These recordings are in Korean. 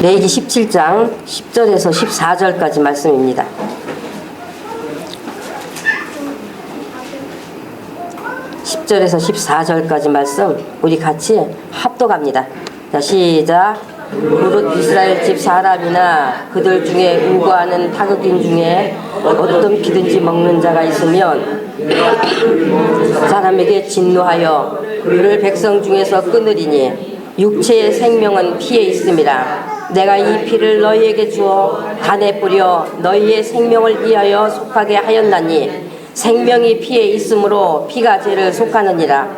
레위기 17장 10절에서 14절까지 말씀입니다. 10절에서 14절까지 말씀 우리 같이 합독합니다. 자, 시작. 무릇 이스라엘 집 사람이나 그들 중에 우거하는 타국인 중에 어떤 피든지 먹는 자가 있으면 사람에게 진노하여 그를 백성 중에서 끊으리니 육체의 생명은 피에 있음이라. 내가 이 피를 너희에게 주어 간에 뿌려 너희의 생명을 위하여 속하게 하였나니 생명이 피에 있으므로 피가 죄를 속하느니라.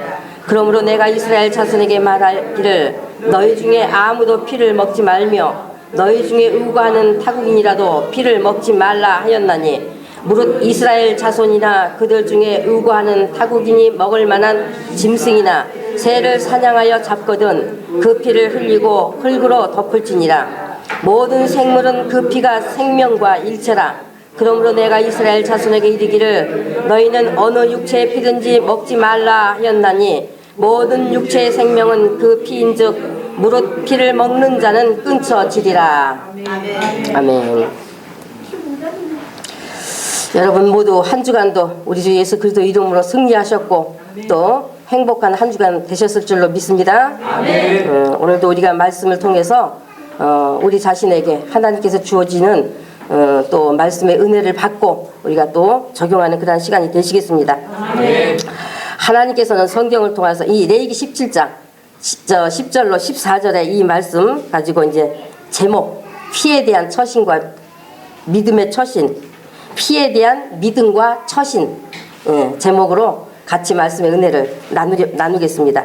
그러므로 내가 이스라엘 자손에게 말하기를 너희 중에 아무도 피를 먹지 말며 너희 중에 우고하는 타국인이라도 피를 먹지 말라 하였나니 무릇 이스라엘 자손이나 그들 중에 우고하는 타국인이 먹을 만한 짐승이나 새를 사냥하여 잡거든 그 피를 흘리고 흙으로 덮을지니라. 모든 생물은 그 피가 생명과 일체라. 그러므로 내가 이스라엘 자손에게 이르기를 너희는 어느 육체의 피든지 먹지 말라 하였나니 모든 육체의 생명은 그 피인즉 무릇 피를 먹는 자는 끊쳐지리라. 아멘. 여러분 모두 한 주간도 우리 주 예수 그리스도 이름으로 승리하셨고 또 행복한 한 주간 되셨을 줄로 믿습니다. 오늘도 우리가 말씀을 통해서 우리 자신에게 하나님께서 주어지는 또 말씀의 은혜를 받고 우리가 또 적용하는 그런 시간이 되시겠습니다. 하나님께서는 성경을 통해서 이 레위기 17장 10절로 14절의 이 말씀 가지고 이제 제목 피에 대한 처신과 믿음의 처신, 피에 대한 믿음과 처신 제목으로 같이 말씀의 은혜를 나누겠습니다.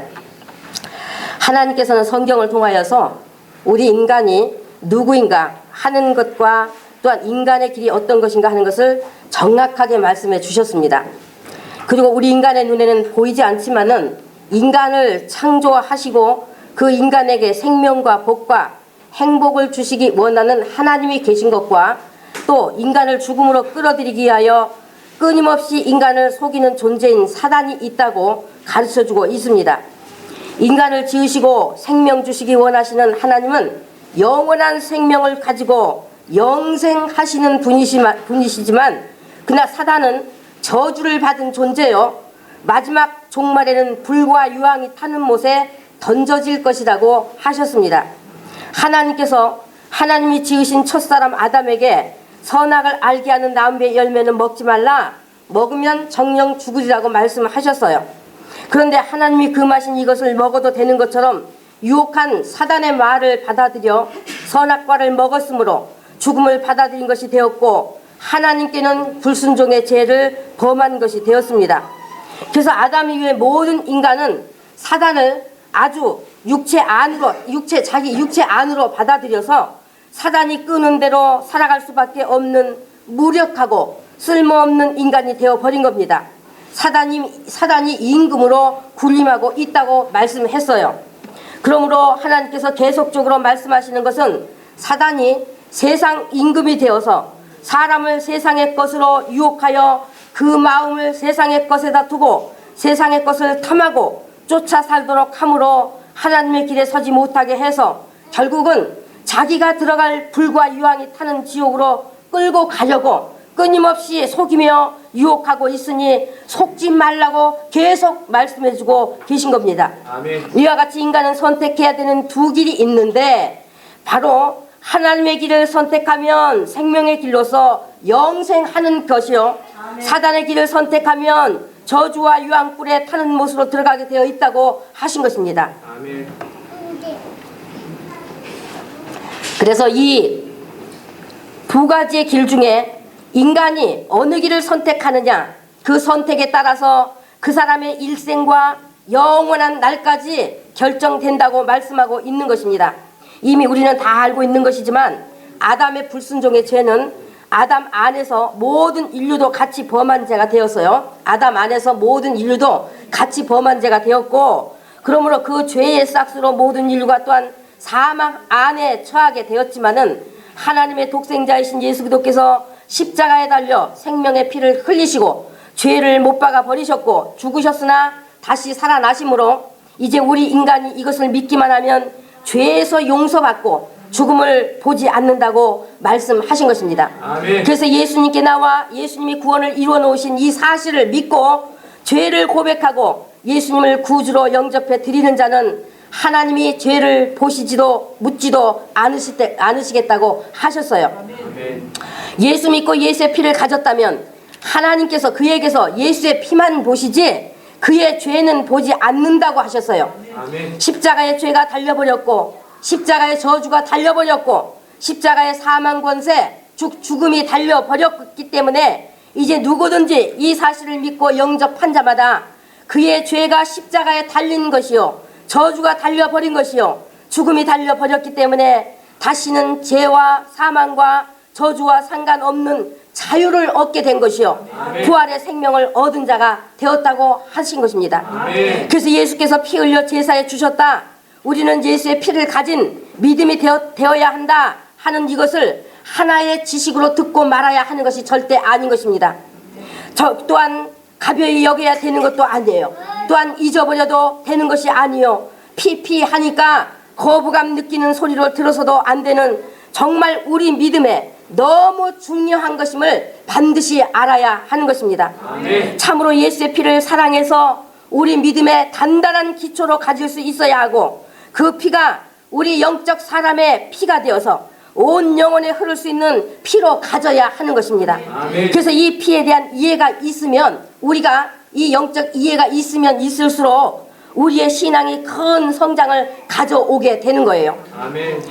하나님께서는 성경을 통하여서 우리 인간이 누구인가 하는 것과 또한 인간의 길이 어떤 것인가 하는 것을 정확하게 말씀해 주셨습니다. 그리고 우리 인간의 눈에는 보이지 않지만은 인간을 창조하시고 그 인간에게 생명과 복과 행복을 주시기 원하는 하나님이 계신 것과 또 인간을 죽음으로 끌어들이기 위하여 끊임없이 인간을 속이는 존재인 사단이 있다고 가르쳐주고 있습니다. 인간을 지으시고 생명 주시기 원하시는 하나님은 영원한 생명을 가지고 영생하시는 분이시지만 그러나 사단은 저주를 받은 존재요 마지막 종말에는 불과 유황이 타는 못에 던져질 것이라고 하셨습니다. 하나님께서 하나님이 지으신 첫사람 아담에게 선악을 알게 하는 나무의 열매는 먹지 말라 먹으면 정령 죽으리라고 말씀하셨어요. 그런데 하나님이 금하신 이것을 먹어도 되는 것처럼 유혹한 사단의 말을 받아들여 선악과를 먹었으므로 죽음을 받아들인 것이 되었고 하나님께는 불순종의 죄를 범한 것이 되었습니다. 그래서 아담 이후의 모든 인간은 사단을 아주 자기 육체 안으로 받아들여서 사단이 끄는 대로 살아갈 수밖에 없는 무력하고 쓸모없는 인간이 되어버린 겁니다. 사단이 임금으로 군림하고 있다고 말씀했어요. 그러므로 하나님께서 계속적으로 말씀하시는 것은 사단이 세상 임금이 되어서 사람을 세상의 것으로 유혹하여 그 마음을 세상의 것에다 두고 세상의 것을 탐하고 쫓아 살도록 함으로 하나님의 길에 서지 못하게 해서 결국은 자기가 들어갈 불과 유황이 타는 지옥으로 끌고 가려고 끊임없이 속이며 유혹하고 있으니 속지 말라고 계속 말씀해주고 계신 겁니다. 아멘. 이와 같이 인간은 선택해야 되는 두 길이 있는데 바로 하나님의 길을 선택하면 생명의 길로서 영생하는 것이요 사단의 길을 선택하면 저주와 유황불에 타는 못으로 들어가게 되어 있다고 하신 것입니다. 아멘. 그래서 이 두 가지의 길 중에 인간이 어느 길을 선택하느냐 그 선택에 따라서 그 사람의 일생과 영원한 날까지 결정된다고 말씀하고 있는 것입니다. 이미 우리는 다 알고 있는 것이지만 아담의 불순종의 죄는 아담 안에서 모든 인류도 같이 범한 죄가 되었어요. 아담 안에서 모든 인류도 같이 범한 죄가 되었고 그러므로 그 죄의 싹수로 모든 인류가 또한 사망 안에 처하게 되었지만은 하나님의 독생자이신 예수 그리스도께서 십자가에 달려 생명의 피를 흘리시고 죄를 못 박아 버리셨고 죽으셨으나 다시 살아나심으로 이제 우리 인간이 이것을 믿기만 하면 죄에서 용서받고 죽음을 보지 않는다고 말씀하신 것입니다. 아멘. 그래서 예수님께 나와 예수님이 구원을 이루어 놓으신 이 사실을 믿고 죄를 고백하고 예수님을 구주로 영접해 드리는 자는 하나님이 죄를 보시지도 묻지도 않으시겠다고 하셨어요. 아멘. 예수 믿고 예수의 피를 가졌다면 하나님께서 그에게서 예수의 피만 보시지 그의 죄는 보지 않는다고 하셨어요. 아멘. 십자가의 죄가 달려버렸고 십자가의 저주가 달려버렸고 십자가의 사망 권세 죽음이 달려버렸기 때문에 이제 누구든지 이 사실을 믿고 영접한 자마다 그의 죄가 십자가에 달린 것이요 저주가 달려버린 것이요 죽음이 달려버렸기 때문에 다시는 죄와 사망과 저주와 상관없는 자유를 얻게 된 것이요 아멘. 부활의 생명을 얻은 자가 되었다고 하신 것입니다. 아멘. 그래서 예수께서 피 흘려 제사에 주셨다. 우리는 예수의 피를 가진 믿음이 되어야 한다 하는 이것을 하나의 지식으로 듣고 말아야 하는 것이 절대 아닌 것입니다. 또한 가벼이 여겨야 되는 것도 아니에요. 또한 잊어버려도 되는 것이 아니요. 피하니까 거부감 느끼는 소리로 들어서도 안 되는 정말 우리 믿음에 너무 중요한 것임을 반드시 알아야 하는 것입니다. 아멘. 참으로 예수의 피를 사랑해서 우리 믿음의 단단한 기초로 가질 수 있어야 하고 그 피가 우리 영적 사람의 피가 되어서 온 영혼에 흐를 수 있는 피로 가져야 하는 것입니다. 아멘. 그래서 이 피에 대한 이해가 있으면 우리가 이 영적 이해가 있으면 있을수록 우리의 신앙이 큰 성장을 가져오게 되는 거예요. 아멘.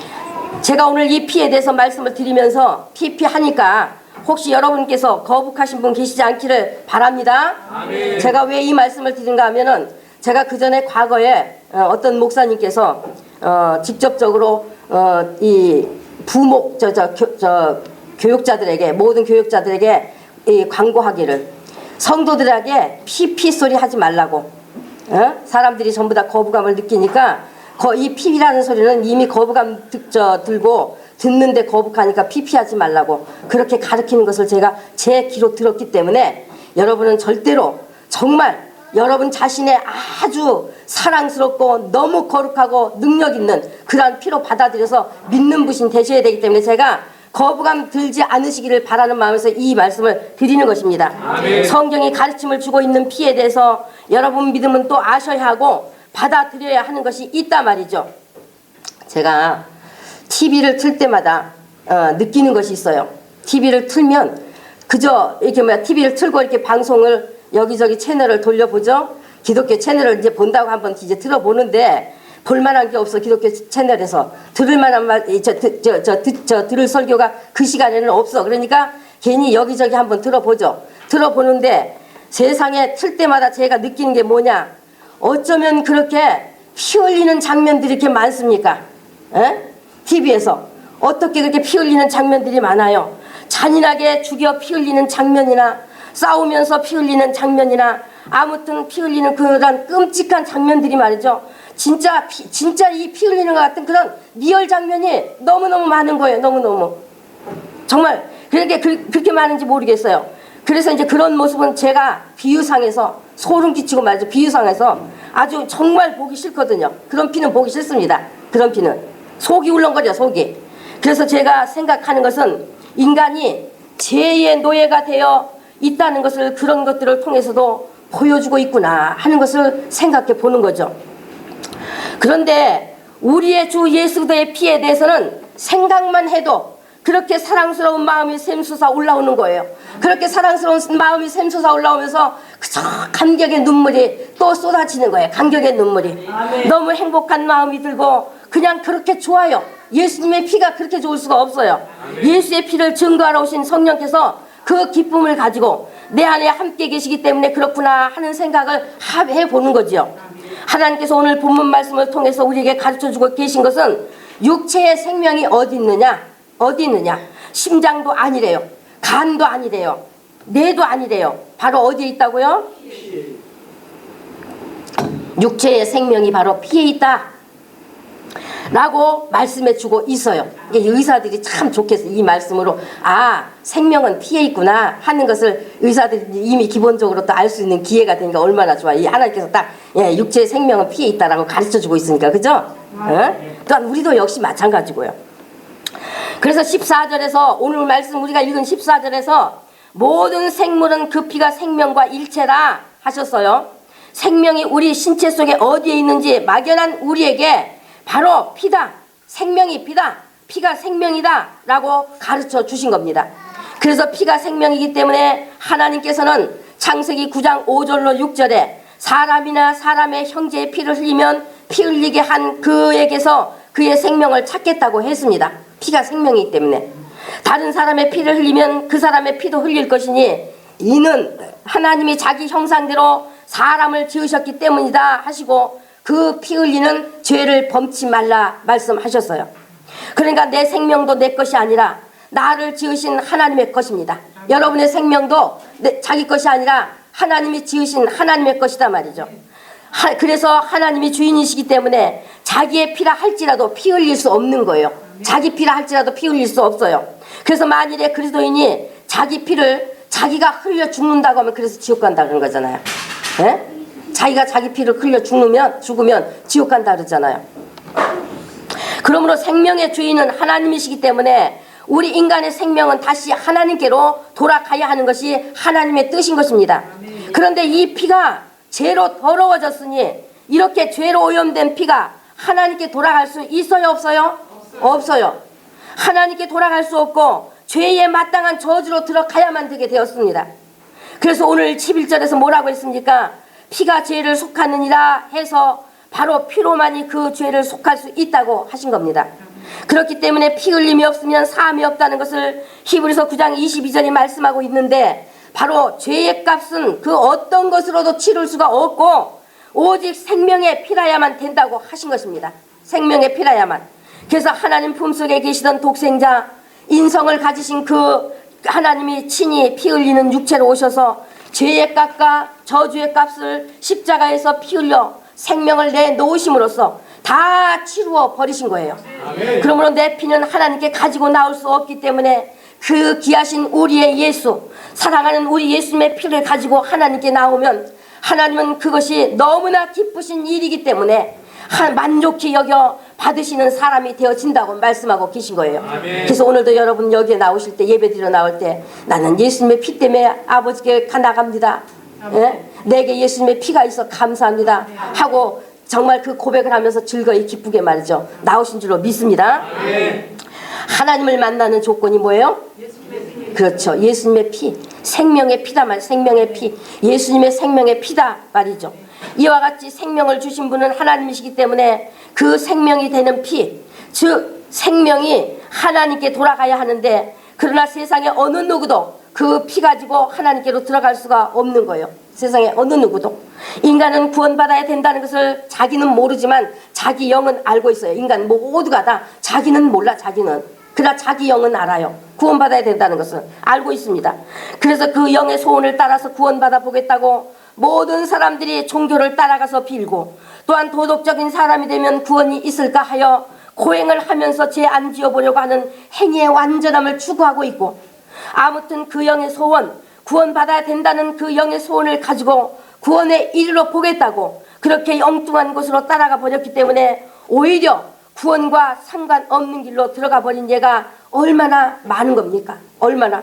제가 오늘 이 피에 대해서 말씀을 드리면서 피하니까 혹시 여러분께서 거북하신 분 계시지 않기를 바랍니다. 아멘. 제가 왜 이 말씀을 드린가 하면은 제가 그 전에 과거에 어떤 목사님께서 직접적으로 이 부목 교육자들에게 모든 교육자들에게 이 광고하기를 성도들에게 피 소리 하지 말라고 사람들이 전부 다 거부감을 느끼니까 이 피라는 소리는 이미 거부감 들고 듣는데 거북하니까 피하지 말라고 그렇게 가르치는 것을 제가 제 귀로 들었기 때문에 여러분은 절대로 정말 여러분 자신의 아주 사랑스럽고 너무 거룩하고 능력 있는 그러한 피로 받아들여서 믿는 분이 되셔야 되기 때문에 제가 거부감 들지 않으시기를 바라는 마음에서 이 말씀을 드리는 것입니다. 아멘. 성경이 가르침을 주고 있는 피에 대해서 여러분 믿음은 또 아셔야 하고 받아들여야 하는 것이 있단 말이죠. 제가 TV를 틀 때마다 느끼는 것이 있어요. TV를 틀면 그저 이렇게 TV를 틀고 이렇게 방송을 여기저기 채널을 돌려보죠. 기독교 채널을 이제 본다고 한번 이제 들어보는데 볼만한 게 없어. 기독교 채널에서 들을만한 말, 들을 설교가 그 시간에는 없어. 그러니까 괜히 여기저기 한번 들어보죠. 들어보는데 세상에 틀 때마다 제가 느끼는 게 뭐냐? 어쩌면 그렇게 피 흘리는 장면들이 이렇게 많습니까? TV에서 어떻게 그렇게 피 흘리는 장면들이 많아요? 잔인하게 죽여 피 흘리는 장면이나 싸우면서 피 흘리는 장면이나 아무튼 피 흘리는 그런 끔찍한 장면들이 말이죠. 진짜 이 피 흘리는 것 같은 그런 리얼 장면이 너무너무 많은 거예요. 너무너무. 정말 그렇게 많은지 모르겠어요. 그래서 이제 그런 모습은 제가 비유상에서 소름 끼치고 말이죠. 비유상에서 아주 정말 보기 싫거든요. 그런 피는 보기 싫습니다. 그런 피는. 속이 울렁거려, 속이. 그래서 제가 생각하는 것은 인간이 죄의 노예가 되어 있다는 것을 그런 것들을 통해서도 보여주고 있구나 하는 것을 생각해 보는 거죠. 그런데 우리의 주 예수 그리스도의 피에 대해서는 생각만 해도 그렇게 사랑스러운 마음이 샘솟아 올라오는 거예요. 그렇게 사랑스러운 마음이 샘솟아 올라오면서 그저 감격의 눈물이 또 쏟아지는 거예요. 감격의 눈물이. 아멘. 너무 행복한 마음이 들고 그냥 그렇게 좋아요. 예수님의 피가 그렇게 좋을 수가 없어요. 아멘. 예수의 피를 증거하러 오신 성령께서 그 기쁨을 가지고 내 안에 함께 계시기 때문에 그렇구나 하는 생각을 해보는 거지요. 하나님께서 오늘 본문 말씀을 통해서 우리에게 가르쳐주고 계신 것은 육체의 생명이 어디 있느냐? 어디 있느냐? 심장도 아니래요. 간도 아니래요. 뇌도 아니래요. 바로 어디에 있다고요? 육체의 생명이 바로 피에 있다 라고 말씀해 주고 있어요. 의사들이 참 좋겠어요. 이 말씀으로 생명은 피에 있구나 하는 것을 의사들이 이미 기본적으로 또 알 수 있는 기회가 되니까 얼마나 좋아. 이 하나님께서 딱 육체의 생명은 피에 있다라고 가르쳐 주고 있으니까. 그죠? 또한 우리도 역시 마찬가지고요. 그래서 14절에서 오늘 말씀 우리가 읽은 14절에서 모든 생물은 그 피가 생명과 일체라 하셨어요. 생명이 우리 신체 속에 어디에 있는지 막연한 우리에게 바로 피다, 생명이 피다, 피가 생명이다 라고 가르쳐 주신 겁니다. 그래서 피가 생명이기 때문에 하나님께서는 창세기 9장 5절로 6절에 사람이나 사람의 형제의 피를 흘리면 피 흘리게 한 그에게서 그의 생명을 찾겠다고 했습니다. 피가 생명이기 때문에. 다른 사람의 피를 흘리면 그 사람의 피도 흘릴 것이니 이는 하나님이 자기 형상대로 사람을 지으셨기 때문이다 하시고 그 피 흘리는 죄를 범치 말라 말씀하셨어요. 그러니까 내 생명도 내 것이 아니라 나를 지으신 하나님의 것입니다. 여러분의 생명도 자기 것이 아니라 하나님이 지으신 하나님의 것이다 말이죠. 그래서 하나님이 주인이시기 때문에 자기의 피라 할지라도 피 흘릴 수 없는 거예요. 자기 피라 할지라도 피 흘릴 수 없어요. 그래서 만일에 그리스도인이 자기 피를 자기가 흘려 죽는다고 하면 그래서 지옥 간다 그런 거잖아요. 예? 자기가 자기 피를 흘려 죽으면 지옥 간다 그러잖아요. 그러므로 생명의 주인은 하나님이시기 때문에 우리 인간의 생명은 다시 하나님께로 돌아가야 하는 것이 하나님의 뜻인 것입니다. 그런데 이 피가 죄로 더러워졌으니 이렇게 죄로 오염된 피가 하나님께 돌아갈 수 있어요, 없어요? 없어요. 하나님께 돌아갈 수 없고 죄에 마땅한 저주로 들어가야만 되게 되었습니다. 그래서 오늘 11절에서 뭐라고 했습니까? 피가 죄를 속하느니라 해서 바로 피로만이 그 죄를 속할 수 있다고 하신 겁니다. 그렇기 때문에 피 흘림이 없으면 사함이 없다는 것을 히브리서 9장 22절이 말씀하고 있는데 바로 죄의 값은 그 어떤 것으로도 치를 수가 없고 오직 생명의 피라야만 된다고 하신 것입니다. 생명의 피라야만. 그래서 하나님 품속에 계시던 독생자 인성을 가지신 그 하나님이 친히 피 흘리는 육체로 오셔서 죄의 값과 저주의 값을 십자가에서 피 흘려 생명을 내놓으심으로써 다 치루어 버리신 거예요. 그러므로 내 피는 하나님께 가지고 나올 수 없기 때문에 그 귀하신 우리의 예수, 사랑하는 우리 예수님의 피를 가지고 하나님께 나오면 하나님은 그것이 너무나 기쁘신 일이기 때문에 만족히 여겨 받으시는 사람이 되어진다고 말씀하고 계신 거예요. 그래서 오늘도 여러분 여기에 나오실 때 예배드려 나올 때 나는 예수님의 피 때문에 아버지께 나갑니다. 예? 내게 예수님의 피가 있어 감사합니다 하고 정말 그 고백을 하면서 즐거이 기쁘게 말이죠. 나오신 줄로 믿습니다. 하나님을 만나는 조건이 뭐예요? 그렇죠. 예수님의 피, 생명의 피다 말, 생명의 피, 예수님의 생명의 피다 말이죠. 이와 같이 생명을 주신 분은 하나님이시기 때문에 그 생명이 되는 피, 즉 생명이 하나님께 돌아가야 하는데 그러나 세상에 어느 누구도 그 피 가지고 하나님께로 들어갈 수가 없는 거예요. 세상에 어느 누구도. 인간은 구원받아야 된다는 것을 자기는 모르지만 자기 영은 알고 있어요. 인간 모두가 다 자기는 몰라, 자기는. 그러나 자기 영은 알아요. 구원받아야 된다는 것을 알고 있습니다. 그래서 그 영의 소원을 따라서 구원받아 보겠다고 모든 사람들이 종교를 따라가서 빌고 또한 도덕적인 사람이 되면 구원이 있을까 하여 고행을 하면서 죄 안 지어보려고 하는 행위의 완전함을 추구하고 있고 아무튼 그 영의 소원, 구원받아야 된다는 그 영의 소원을 가지고 구원에 이르러 보겠다고 그렇게 엉뚱한 곳으로 따라가 버렸기 때문에 오히려 구원과 상관없는 길로 들어가 버린 예가 얼마나 많은 겁니까? 얼마나.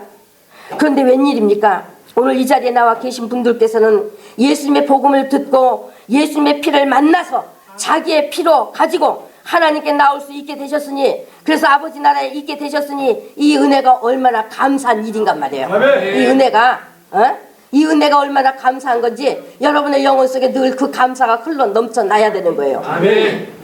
그런데 웬일입니까? 오늘 이 자리에 나와 계신 분들께서는 예수님의 복음을 듣고 예수님의 피를 만나서 자기의 피로 가지고 하나님께 나올 수 있게 되셨으니 그래서 아버지 나라에 있게 되셨으니 이 은혜가 얼마나 감사한 일인가 말이에요. 이 은혜가 이 은혜가 얼마나 감사한 건지 여러분의 영혼 속에 늘 그 감사가 흘러 넘쳐나야 되는 거예요. 아멘.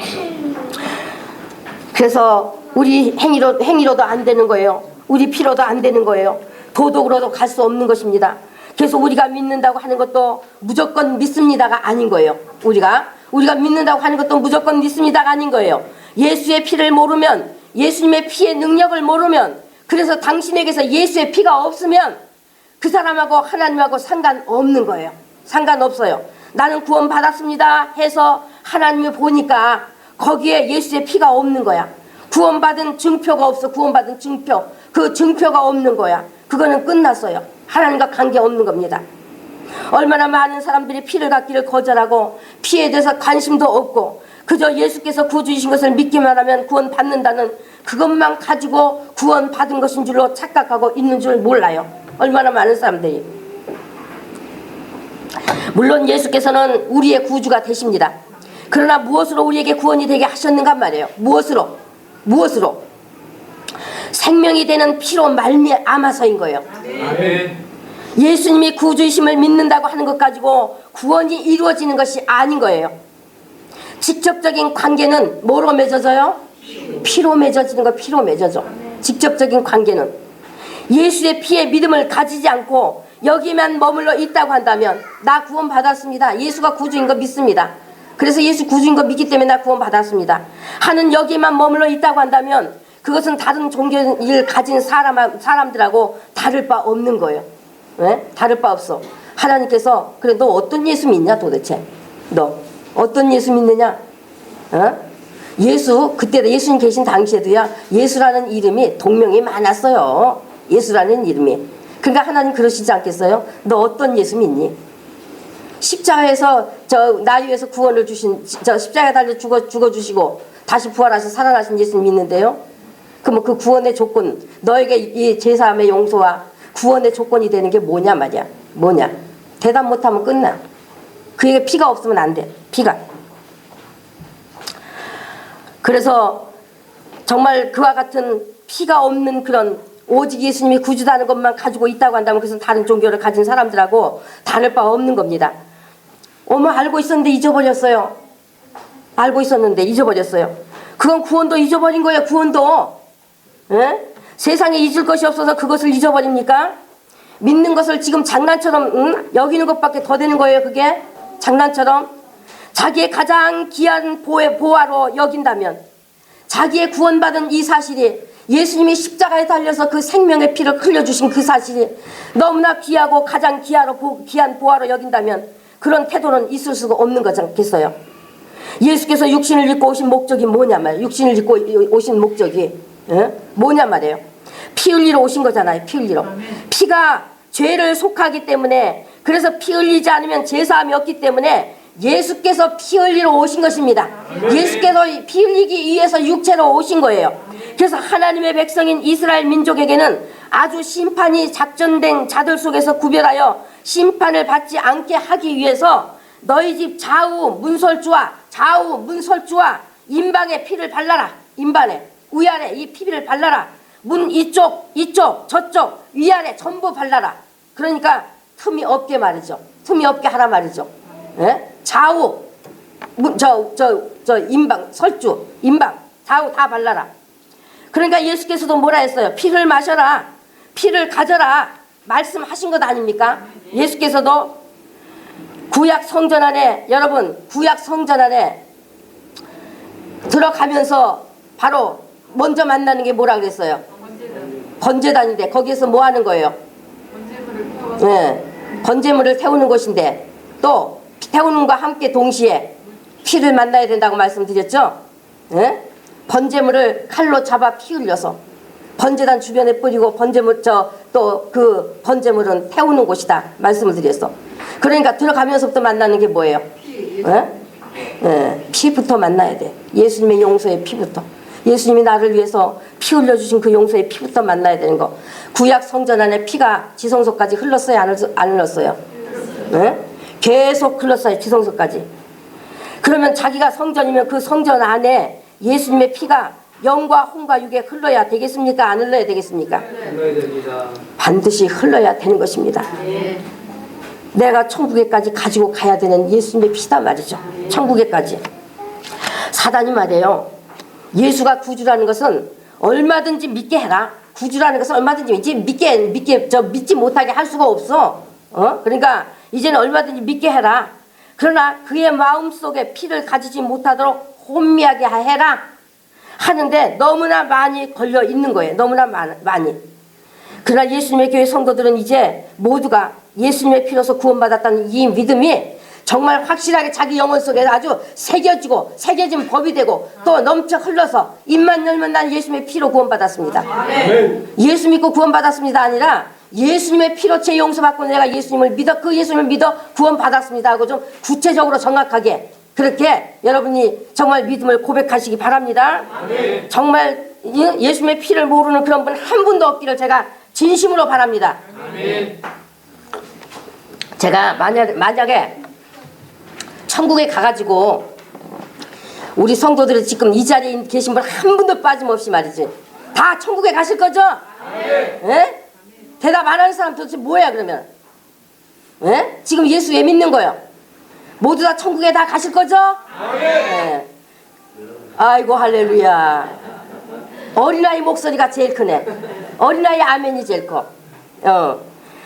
그래서 우리 행위로도 안 되는 거예요. 우리 피로도 안 되는 거예요. 도덕으로도 갈 수 없는 것입니다. 그래서 우리가 믿는다고 하는 것도 무조건 믿습니다가 아닌 거예요. 우리가 믿는다고 하는 것도 무조건 믿습니다가 아닌 거예요. 예수의 피를 모르면 예수님의 피의 능력을 모르면 그래서 당신에게서 예수의 피가 없으면 그 사람하고 하나님하고 상관없는 거예요. 상관없어요. 나는 구원 받았습니다 해서 하나님을 보니까 거기에 예수의 피가 없는 거야. 구원받은 증표가 없어. 구원받은 증표. 그 증표가 없는 거야. 그거는 끝났어요. 하나님과 관계없는 겁니다. 얼마나 많은 사람들이 피를 갖기를 거절하고 피에 대해서 관심도 없고 그저 예수께서 구주이신 것을 믿기만 하면 구원 받는다는 그것만 가지고 구원받은 것인 줄로 착각하고 있는 줄 몰라요. 얼마나 많은 사람들이. 물론 예수께서는 우리의 구주가 되십니다. 그러나 무엇으로 우리에게 구원이 되게 하셨는가 말이에요. 무엇으로? 생명이 되는 피로 말미암아서인 거예요. 아멘. 예수님이 구주이심을 믿는다고 하는 것 가지고 구원이 이루어지는 것이 아닌 거예요. 직접적인 관계는 뭐로 맺어져요? 피로 맺어지는 거. 피로 맺어져. 직접적인 관계는 예수의 피에 믿음을 가지지 않고 여기만 머물러 있다고 한다면 나 구원 받았습니다. 예수가 구주인 거 믿습니다. 그래서 예수 구주인 거 믿기 때문에 나 구원 받았습니다 하는 여기만 머물러 있다고 한다면 그것은 다른 종교를 가진 사람들하고 다를 바 없는 거예요. 왜? 다를 바 없어. 하나님께서 그래 너 어떤 예수 믿냐 도대체? 너 어떤 예수 믿느냐? 그때 예수님 계신 당시에도야 예수라는 이름이 동명이 많았어요. 예수라는 이름이. 그러니까 하나님 그러시지 않겠어요? 너 어떤 예수 믿니? 십자가에서 나 위해서 구원을 주신 십자가에 달려 죽어주시고 다시 부활하셔서 살아나신 예수님 믿는데요. 그럼 그 구원의 조건, 너에게 이 제사함의 용서와 구원의 조건이 되는 게 뭐냐 말이야. 뭐냐? 대답 못하면 끝나. 그에게 피가 없으면 안 돼. 피가. 그래서 정말 그와 같은 피가 없는 그런 오직 예수님이 구주다는 것만 가지고 있다고 한다면 그것은 다른 종교를 가진 사람들하고 다를 바 없는 겁니다. 알고 있었는데 잊어버렸어요. 알고 있었는데 잊어버렸어요. 그건 구원도 잊어버린 거예요. 구원도. 세상에 잊을 것이 없어서 그것을 잊어버립니까? 믿는 것을 지금 장난처럼 여기는 것밖에 더 되는 거예요. 그게 장난처럼. 자기의 가장 귀한 보화로 여긴다면 자기의 구원받은 이 사실이 예수님이 십자가에 달려서 그 생명의 피를 흘려주신 그 사실이 너무나 귀하고 가장 귀한 보화로 여긴다면 그런 태도는 있을 수가 없는 거잖겠어요. 예수께서 육신을 입고 오신 목적이 뭐냐 말이에요. 육신을 입고 오신 목적이 뭐냐 말이에요. 피 흘리러 오신 거잖아요. 피 흘리러. 피가 죄를 속하기 때문에 그래서 피 흘리지 않으면 제사함이 없기 때문에 예수께서 피 흘리러 오신 것입니다. 예수께서 피 흘리기 위해서 육체로 오신 거예요. 그래서 하나님의 백성인 이스라엘 민족에게는 아주 심판이 작전된 자들 속에서 구별하여 심판을 받지 않게 하기 위해서 너희 집 좌우 문설주와 인방에 피를 발라라. 인반에 위아래 이 피를 발라라. 문 이쪽 저쪽 위아래 전부 발라라. 그러니까 틈이 없게 말이죠. 틈이 없게 하라 말이죠. 좌우 인방 설주 인방 좌우 다 발라라. 그러니까 예수께서도 뭐라 했어요? 피를 마셔라. 피를 가져라. 말씀하신 것 아닙니까? 예수께서도 구약 성전 안에 여러분 구약 성전 안에 들어가면서 바로 먼저 만나는 게 뭐라 그랬어요? 번제단인데 거기에서 뭐 하는 거예요? 번제물을 태우는 곳인데 또 태우는과 함께 동시에 피를 만나야 된다고 말씀드렸죠? 번제물을 칼로 잡아 피 흘려서 번제단 주변에 뿌리고 번제물 또 그 번제물은 태우는 곳이다 말씀을 드렸어. 그러니까 들어가면서부터 만나는 게 뭐예요? 피부터 만나야 돼. 예수님의 용서의 피부터. 예수님이 나를 위해서 피 흘려주신 그 용서의 피부터 만나야 되는 거. 구약 성전 안에 피가 지성소까지 흘렀어요? 안 흘렀어요? 계속 흘렀어요. 지성소까지. 그러면 자기가 성전이면 그 성전 안에 예수님의 피가 영과 혼과 육에 흘러야 되겠습니까? 안 흘러야 되겠습니까? 흘러야 됩니다. 반드시 흘러야 되는 것입니다. 내가 천국에까지 가지고 가야 되는 예수님의 피다 말이죠. 천국에까지. 사단이 말이에요. 예수가 구주라는 것은 얼마든지 믿게 해라. 구주라는 것은 얼마든지 이제 믿지 못하게 할 수가 없어. 그러니까 이제는 얼마든지 믿게 해라. 그러나 그의 마음속에 피를 가지지 못하도록 혼미하게 해라. 하는데 너무나 많이 걸려 있는 거예요. 너무나 많이. 그러나 예수님의 교회 성도들은 이제 모두가 예수님의 피로서 구원받았다는 이 믿음이 정말 확실하게 자기 영혼 속에 아주 새겨진 법이 되고 또 넘쳐 흘러서 입만 열면 난 예수님의 피로 구원받았습니다. 아멘. 예수 믿고 구원받았습니다 아니라 예수님의 피로 죄 용서받고 내가 예수님을 믿어 그 예수님을 믿어 구원받았습니다 하고 좀 구체적으로 정확하게 그렇게 여러분이 정말 믿음을 고백하시기 바랍니다. 아멘. 정말 예수님의 피를 모르는 그런 분 한 분도 없기를 제가 진심으로 바랍니다. 아멘. 제가 만약에 천국에 가가지고 우리 성도들이 지금 이 자리에 계신 분 한 분도 빠짐없이 말이지 다 천국에 가실 거죠? 예? 대답 안 하는 사람 도대체 뭐야 그러면? 예? 지금 예수 왜 믿는 거요? 모두 다 천국에 다 가실 거죠? 예. 아이고 할렐루야. 어린아이 목소리가 제일 크네. 어린아이 아멘이 제일 커.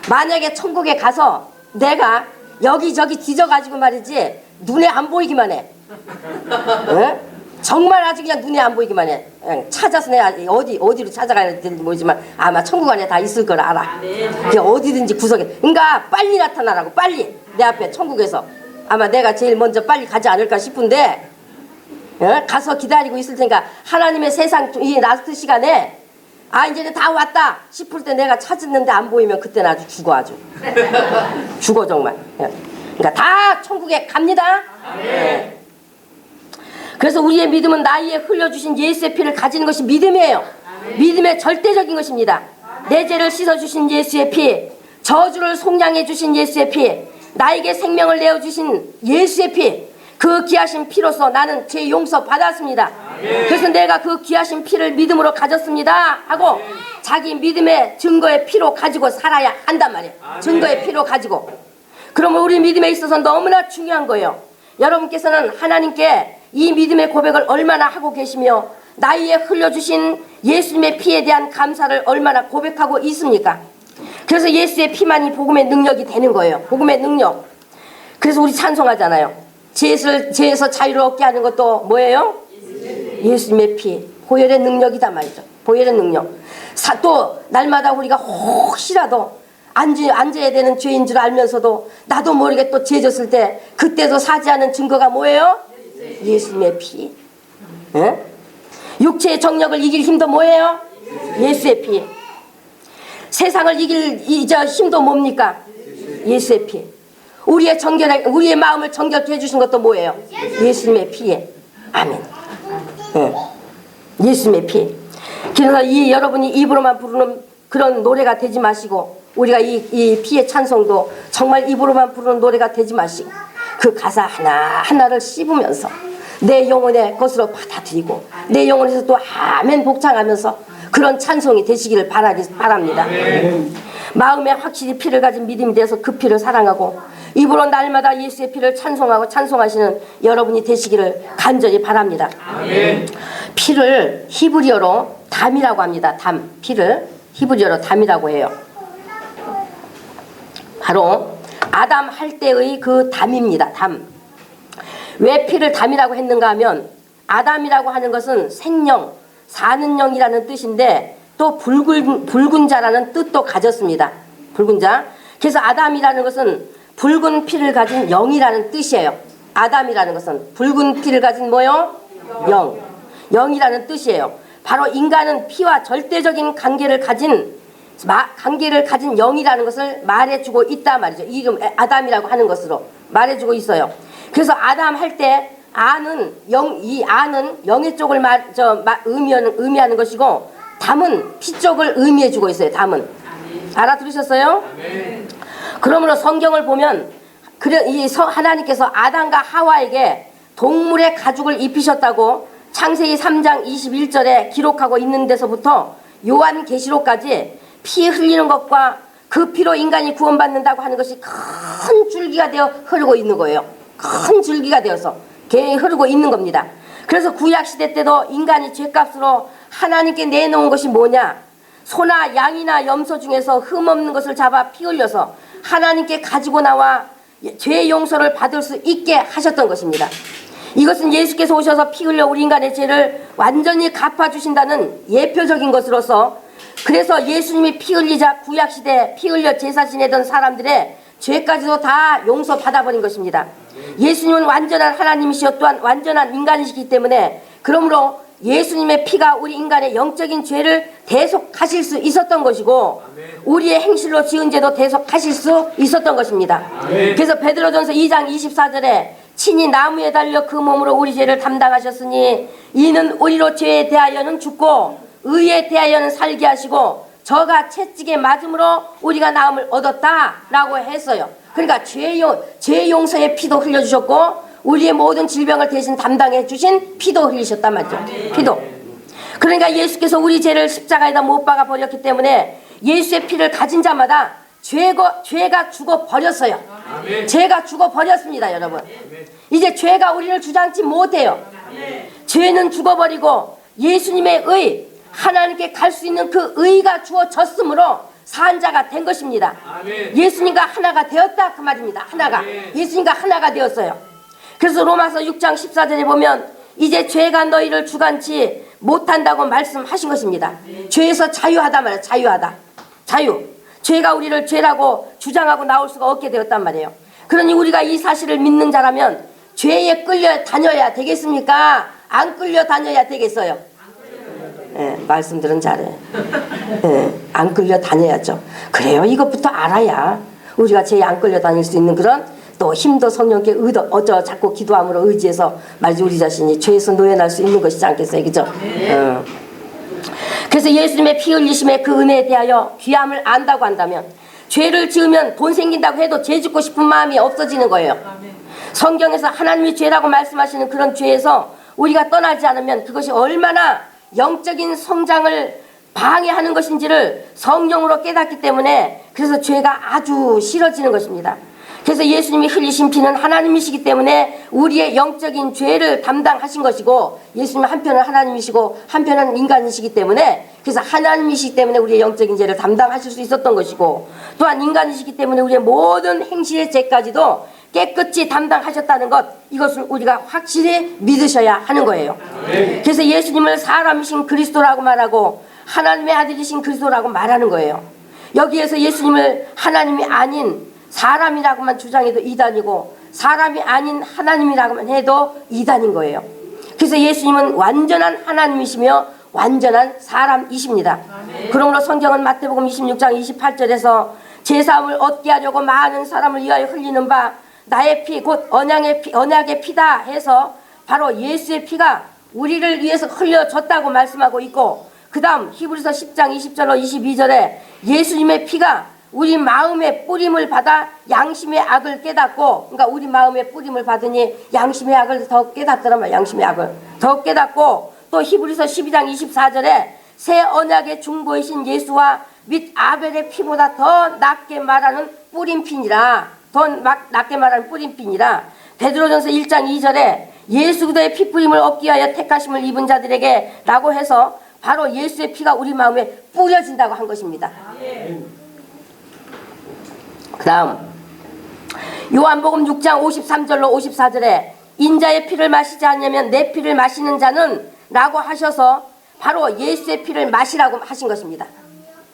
만약에 천국에 가서 내가 여기저기 뒤져가지고 말이지 눈에 안 보이기만 해. 예? 정말 아주 그냥 눈에 안 보이기만 해. 그냥 찾아서 내가 어디로 찾아가야 되는지 모르지만 아마 천국 안에 다 있을 걸 알아. 그냥 어디든지 구석에. 그러니까 빨리 나타나라고. 빨리 내 앞에 천국에서. 아마 내가 제일 먼저 빨리 가지 않을까 싶은데 가서 기다리고 있을 테니까 하나님의 세상 이 라스트 시간에 이제는 다 왔다 싶을 때 내가 찾았는데 안 보이면 그때는 아주 죽어 아주. 죽어 정말. 그러니까 다 천국에 갑니다. 그래서 우리의 믿음은 나이에 흘려주신 예수의 피를 가지는 것이 믿음이에요. 믿음의 절대적인 것입니다. 내 죄를 씻어주신 예수의 피, 저주를 속량해 주신 예수의 피, 나에게 생명을 내어주신 예수의 피, 그 귀하신 피로서 나는 죄 용서 받았습니다. 그래서 내가 그 귀하신 피를 믿음으로 가졌습니다 하고 자기 믿음의 증거의 피로 가지고 살아야 한단 말이에요. 증거의 피로 가지고. 그러면 우리 믿음에 있어서 너무나 중요한 거예요. 여러분께서는 하나님께 이 믿음의 고백을 얼마나 하고 계시며 나이에 흘려주신 예수님의 피에 대한 감사를 얼마나 고백하고 있습니까? 그래서 예수의 피만이 복음의 능력이 되는 거예요. 복음의 능력. 그래서 우리 찬송하잖아요. 죄에서 자유를 얻게 하는 것도 뭐예요? 예수님의 피. 보혈의 능력이다 말이죠. 보혈의 능력. 또 날마다 우리가 혹시라도 앉아야 되는 죄인 줄 알면서도 나도 모르게 또 죄 졌을 때 그때도 사죄하는 증거가 뭐예요? 예수님의 피. 예? 육체의 정력을 이길 힘도 뭐예요? 예수의 피. 세상을 이길 힘도 뭡니까? 예수의 피. 우리의 마음을 정결케 해주신 것도 뭐예요? 예수님의 피에. 아멘. 예. 예수님의 피. 그래서 여러분이 입으로만 부르는 그런 노래가 되지 마시고 우리가 이 피의 찬송도 정말 입으로만 부르는 노래가 되지 마시고 그 가사 하나하나를 씹으면서 내 영혼의 것으로 받아들이고 내 영혼에서 또 아멘 복창하면서 그런 찬송이 되시기를 바랍니다. 마음에 확실히 피를 가진 믿음이 돼서 그 피를 사랑하고 입으로 날마다 예수의 피를 찬송하고 찬송하시는 여러분이 되시기를 간절히 바랍니다. 피를 히브리어로 담이라고 합니다. 담. 피를 히브리어로 담이라고 해요. 바로 아담 할 때의 그 담입니다. 담. 왜 피를 담이라고 했는가 하면 아담이라고 하는 것은 생령, 사는 영이라는 뜻인데 또 붉은 자라는 뜻도 가졌습니다. 붉은 자. 그래서 아담이라는 것은 붉은 피를 가진 영이라는 뜻이에요. 아담이라는 것은 붉은 피를 가진 뭐요? 영. 영이라는 뜻이에요. 바로 인간은 피와 절대적인 관계를 가진 영이라는 것을 말해주고 있다 말이죠. 이름 아담이라고 하는 것으로 말해주고 있어요. 그래서 아담 할 때 아는 이 아는 영의 쪽을 의미하는 것이고 담은 피 쪽을 의미해주고 있어요. 담은 알아들으셨어요? 그러므로 성경을 보면 하나님께서 아담과 하와에게 동물의 가죽을 입히셨다고 창세기 3장 21절에 기록하고 있는 데서부터 요한계시록까지 피 흘리는 것과 그 피로 인간이 구원받는다고 하는 것이 큰 줄기가 되어 흐르고 있는 거예요. 큰 줄기가 되어서 흐르고 있는 겁니다. 그래서 구약시대 때도 인간이 죄값으로 하나님께 내놓은 것이 뭐냐? 소나 양이나 염소 중에서 흠없는 것을 잡아 피 흘려서 하나님께 가지고 나와 죄 용서를 받을 수 있게 하셨던 것입니다. 이것은 예수께서 오셔서 피 흘려 우리 인간의 죄를 완전히 갚아주신다는 예표적인 것으로서 그래서 예수님이 피 흘리자 구약시대 피 흘려 제사 지내던 사람들의 죄까지도 다 용서받아버린 것입니다. 예수님은 완전한 하나님이시여 또한 완전한 인간이시기 때문에 그러므로 예수님의 피가 우리 인간의 영적인 죄를 대속하실 수 있었던 것이고 우리의 행실로 지은 죄도 대속하실 수 있었던 것입니다. 그래서 베드로전서 2장 24절에 친히 나무에 달려 그 몸으로 우리 죄를 담당하셨으니 이는 우리로 죄에 대하여는 죽고 의에 대하여는 살게 하시고 저가 채찍에 맞음으로 우리가 나음을 얻었다라고 했어요. 그러니까 죄 용서의 피도 흘려주셨고 우리의 모든 질병을 대신 담당해 주신 피도 흘리셨단 말이죠. 피도. 그러니까 예수께서 우리 죄를 십자가에다 못 박아 버렸기 때문에 예수의 피를 가진 자마다 죄가 죽어 버렸어요. 죄가 죽어 버렸습니다, 여러분. 이제 죄가 우리를 주장치 못해요. 죄는 죽어버리고 예수님의 의, 하나님께 갈 수 있는 그 의가 주어졌으므로 산 자가 된 것입니다. 예수님과 하나가 되었다 그 말입니다. 하나가. 예수님과 하나가 되었어요. 그래서 로마서 6장 14절에 보면 이제 죄가 너희를 주관치 못한다고 말씀하신 것입니다. 죄에서 자유하다 말이에요. 자유하다. 자유. 죄가 우리를 죄라고 주장하고 나올 수가 없게 되었단 말이에요. 그러니 우리가 이 사실을 믿는 자라면 죄에 끌려 다녀야 되겠습니까? 안 끌려 다녀야 되겠어요? 말씀들은 잘해. 안 끌려 다녀야죠. 그래요. 이것부터 알아야 우리가 죄에 안 끌려 다닐 수 있는 그런 또 힘도 성령께 자꾸 기도함으로 의지해서 말이지 우리 자신이 죄에서 노예날 수 있는 것이지 않겠어요? 그죠? 그래서 예수님의 피 흘리심의 그 은혜에 대하여 귀함을 안다고 한다면 죄를 지으면 돈 생긴다고 해도 죄 짓고 싶은 마음이 없어지는 거예요. 성경에서 하나님이 죄라고 말씀하시는 그런 죄에서 우리가 떠나지 않으면 그것이 얼마나 영적인 성장을 방해하는 것인지를 성령으로 깨닫기 때문에 그래서 죄가 아주 싫어지는 것입니다. 그래서 예수님이 흘리신 피는 하나님이시기 때문에 우리의 영적인 죄를 담당하신 것이고 예수님은 한편은 하나님이시고 한편은 인간이시기 때문에 그래서 하나님이시기 때문에 우리의 영적인 죄를 담당하실 수 있었던 것이고 또한 인간이시기 때문에 우리의 모든 행실의 죄까지도 깨끗이 담당하셨다는 것 이것을 우리가 확실히 믿으셔야 하는 거예요. 그래서 예수님을 사람이신 그리스도라고 말하고 하나님의 아들이신 그리스도라고 말하는 거예요. 여기에서 예수님을 하나님이 아닌 사람이라고만 주장해도 이단이고 사람이 아닌 하나님이라고만 해도 이단인 거예요. 그래서 예수님은 완전한 하나님이시며 완전한 사람이십니다. 그러므로 성경은 마태복음 26장 28절에서 제사함을 얻게 하려고 많은 사람을 위하여 흘리는 바 나의 피 곧 언약의 피다 해서 바로 예수의 피가 우리를 위해서 흘려졌다고 말씀하고 있고 그 다음 히브리서 10장 20절로 22절에 예수님의 피가 우리 마음의 뿌림을 받아 양심의 악을 깨닫고 그러니까 우리 마음의 뿌림을 받으니 양심의 악을 더 깨닫더란 말이야. 양심의 악을 더 깨닫고 또 히브리서 12장 24절에 새 언약의 중보이신 예수와 및 아벨의 피보다 더 낫게 말하는 뿌림피니라 더 낫게 말하는 뿌림피니라 베드로전서 1장 2절에 예수 그리스도의 피 뿌림을 얻기 위하여 택하심을 입은 자들에게 라고 해서 바로 예수의 피가 우리 마음에 뿌려진다고 한 것입니다. 그 다음 요한복음 6장 53절로 54절에 인자의 피를 마시지 않으면 내 피를 마시는 자는 라고 하셔서 바로 예수의 피를 마시라고 하신 것입니다.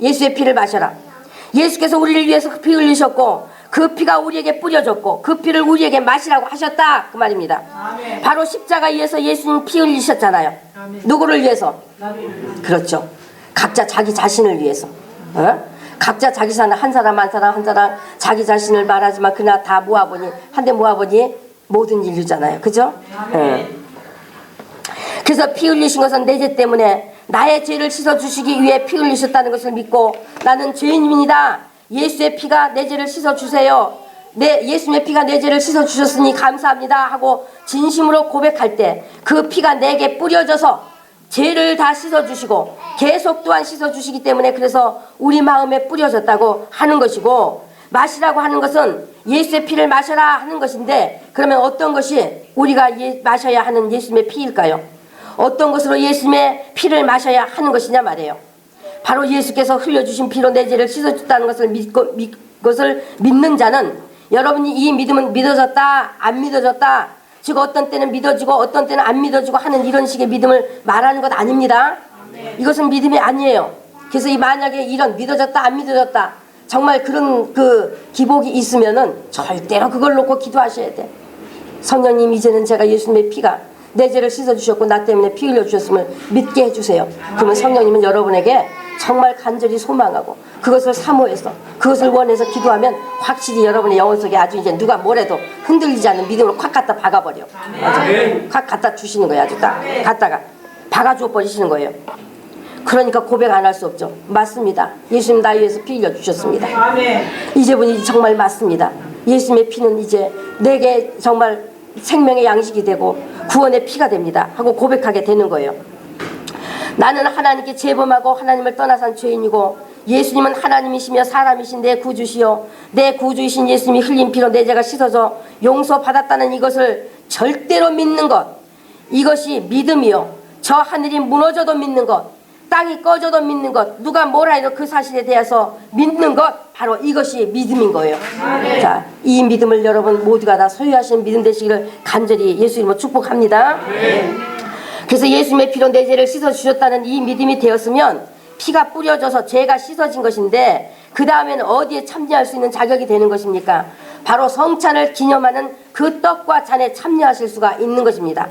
예수의 피를 마셔라. 예수께서 우리를 위해서 그 피 흘리셨고 그 피가 우리에게 뿌려졌고 그 피를 우리에게 마시라고 하셨다 그 말입니다. 아멘. 바로 십자가에서 예수님 피 흘리셨잖아요. 아멘. 누구를 위해서? 그렇죠. 각자 자기 자신을 위해서. 각자 자기 사는 한 사람 자기 자신을 말하지만 그나 다 모아보니 한데 모아보니 모든 인류잖아요. 그죠? 그래서 피 흘리신 것은 내 죄 때문에 나의 죄를 씻어주시기 위해 피 흘리셨다는 것을 믿고 나는 죄인입니다. 예수의 피가 내 죄를 씻어주세요. 예수님의 피가 내 죄를 씻어주셨으니 감사합니다 하고 진심으로 고백할 때 그 피가 내게 뿌려져서 죄를 다 씻어주시고 계속 또한 씻어주시기 때문에 그래서 우리 마음에 뿌려졌다고 하는 것이고 마시라고 하는 것은 예수의 피를 마셔라 하는 것인데 그러면 어떤 것이 우리가 마셔야 하는 예수님의 피일까요? 어떤 것으로 예수님의 피를 마셔야 하는 것이냐 말이에요. 바로 예수께서 흘려주신 피로 내 죄를 씻어줬다는 것을 믿는 자는 여러분이 이 믿음은 믿어졌다 안 믿어졌다 즉 어떤 때는 믿어지고 어떤 때는 안 믿어지고 하는 이런 식의 믿음을 말하는 것 아닙니다. 이것은 믿음이 아니에요. 그래서 만약에 이런 믿어졌다 안 믿어졌다 정말 그런 그 기복이 있으면은 절대로 그걸 놓고 기도하셔야 돼. 성령님 이제는 제가 예수님의 피가 내 죄를 씻어주셨고 나 때문에 피 흘려주셨음을 믿게 해주세요. 그러면 성령님은 여러분에게 정말 간절히 소망하고 그것을 사모해서 그것을 원해서 기도하면 확실히 여러분의 영혼 속에 아주 이제 누가 뭐래도 흔들리지 않는 믿음으로 콱 갖다 박아버려. 맞아. 콱 갖다 주시는 거예요. 아주 딱 갖다가 박아줘 버리시는 거예요. 그러니까 고백 안 할 수 없죠. 맞습니다. 예수님 나를 위해서 피 흘려 주셨습니다. 아멘. 이제분이 정말 맞습니다. 예수님의 피는 이제 내게 정말 생명의 양식이 되고 구원의 피가 됩니다 하고 고백하게 되는 거예요. 나는 하나님께 재범하고 하나님을 떠나산 죄인이고 예수님은 하나님이시며 사람이신 내 구주시요 내 구주이신 예수님이 흘린 피로 내 죄가 씻어져 용서받았다는 이것을 절대로 믿는 것, 이것이 믿음이요 저 하늘이 무너져도 믿는 것, 땅이 꺼져도 믿는 것, 누가 뭐라 해도 그 사실에 대해서 믿는 것, 바로 이것이 믿음인 거예요. 자, 이 믿음을 여러분 모두가 다 소유하시는 믿음 되시기를 간절히 예수 이름으로 축복합니다. 그래서 예수님의 피로 내 죄를 씻어주셨다는 이 믿음이 되었으면 피가 뿌려져서 죄가 씻어진 것인데 그 다음에는 어디에 참여할 수 있는 자격이 되는 것입니까? 바로 성찬을 기념하는 그 떡과 잔에 참여하실 수가 있는 것입니다.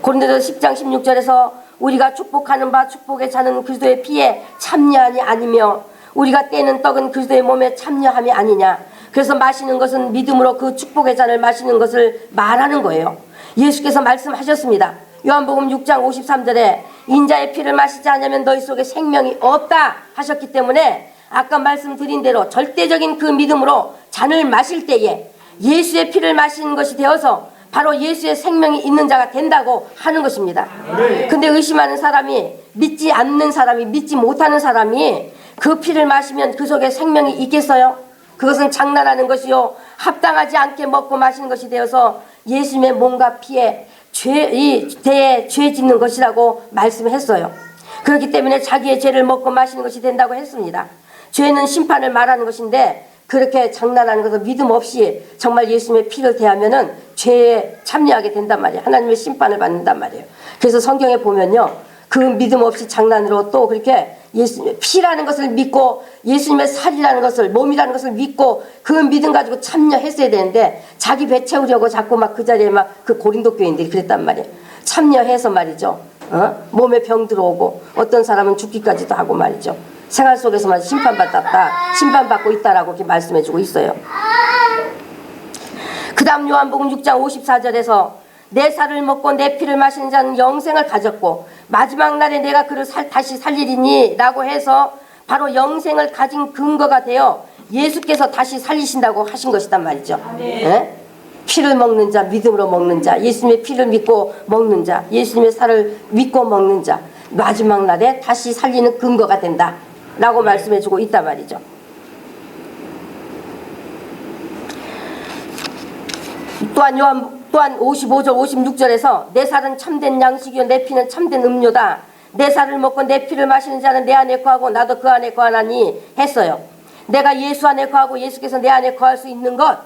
고린도서 10장 16절에서 우리가 축복하는 바 축복의 잔은 그리스도의 피에 참여하니 아니며 우리가 떼는 떡은 그리스도의 몸에 참여함이 아니냐. 그래서 마시는 것은 믿음으로 그 축복의 잔을 마시는 것을 말하는 거예요. 예수께서 말씀하셨습니다. 요한복음 6장 53절에 인자의 피를 마시지 않으면 너희 속에 생명이 없다 하셨기 때문에 아까 말씀드린 대로 절대적인 그 믿음으로 잔을 마실 때에 예수의 피를 마시는 것이 되어서 바로 예수의 생명이 있는 자가 된다고 하는 것입니다. 근데 의심하는 사람이, 믿지 않는 사람이, 믿지 못하는 사람이 그 피를 마시면 그 속에 생명이 있겠어요? 그것은 장난하는 것이요 합당하지 않게 먹고 마시는 것이 되어서 예수님의 몸과 피에 대에 죄 짓는 것이라고 말씀했어요. 그렇기 때문에 자기의 죄를 먹고 마시는 것이 된다고 했습니다. 죄는 심판을 말하는 것인데 그렇게 장난하는 것을 믿음 없이 정말 예수님의 피를 대하면은 죄에 참여하게 된단 말이에요. 하나님의 심판을 받는단 말이에요. 그래서 성경에 보면요, 그 믿음 없이 장난으로 또 그렇게 예수님의 피라는 것을 믿고 예수님의 살이라는 것을, 몸이라는 것을 믿고 그 믿음 가지고 참여했어야 되는데 자기 배 채우려고 자꾸 막 그 자리에 막 그 고린도 교인들이 그랬단 말이에요. 참여해서 말이죠. 몸에 병 들어오고 어떤 사람은 죽기까지도 하고 말이죠. 생활 속에서만 심판받고 있다라고 이렇게 말씀해주고 있어요. 그 다음 요한복음 6장 54절에서 내 살을 먹고 내 피를 마시는 자는 영생을 가졌고 마지막 날에 내가 그를 다시 살리리니 라고 해서 바로 영생을 가진 근거가 되어 예수께서 다시 살리신다고 하신 것이단 말이죠. 네? 피를 먹는 자, 믿음으로 먹는 자, 예수님의 피를 믿고 먹는 자, 예수님의 살을 믿고 먹는 자, 마지막 날에 다시 살리는 근거가 된다 라고 말씀해주고 있단 말이죠. 또한 55절 56절에서 내 살은 참된 양식이요 내 피는 참된 음료다. 내 살을 먹고 내 피를 마시는 자는 내 안에 거하고 나도 그 안에 거하나니 했어요. 내가 예수 안에 거하고 예수께서 내 안에 거할 수 있는 것,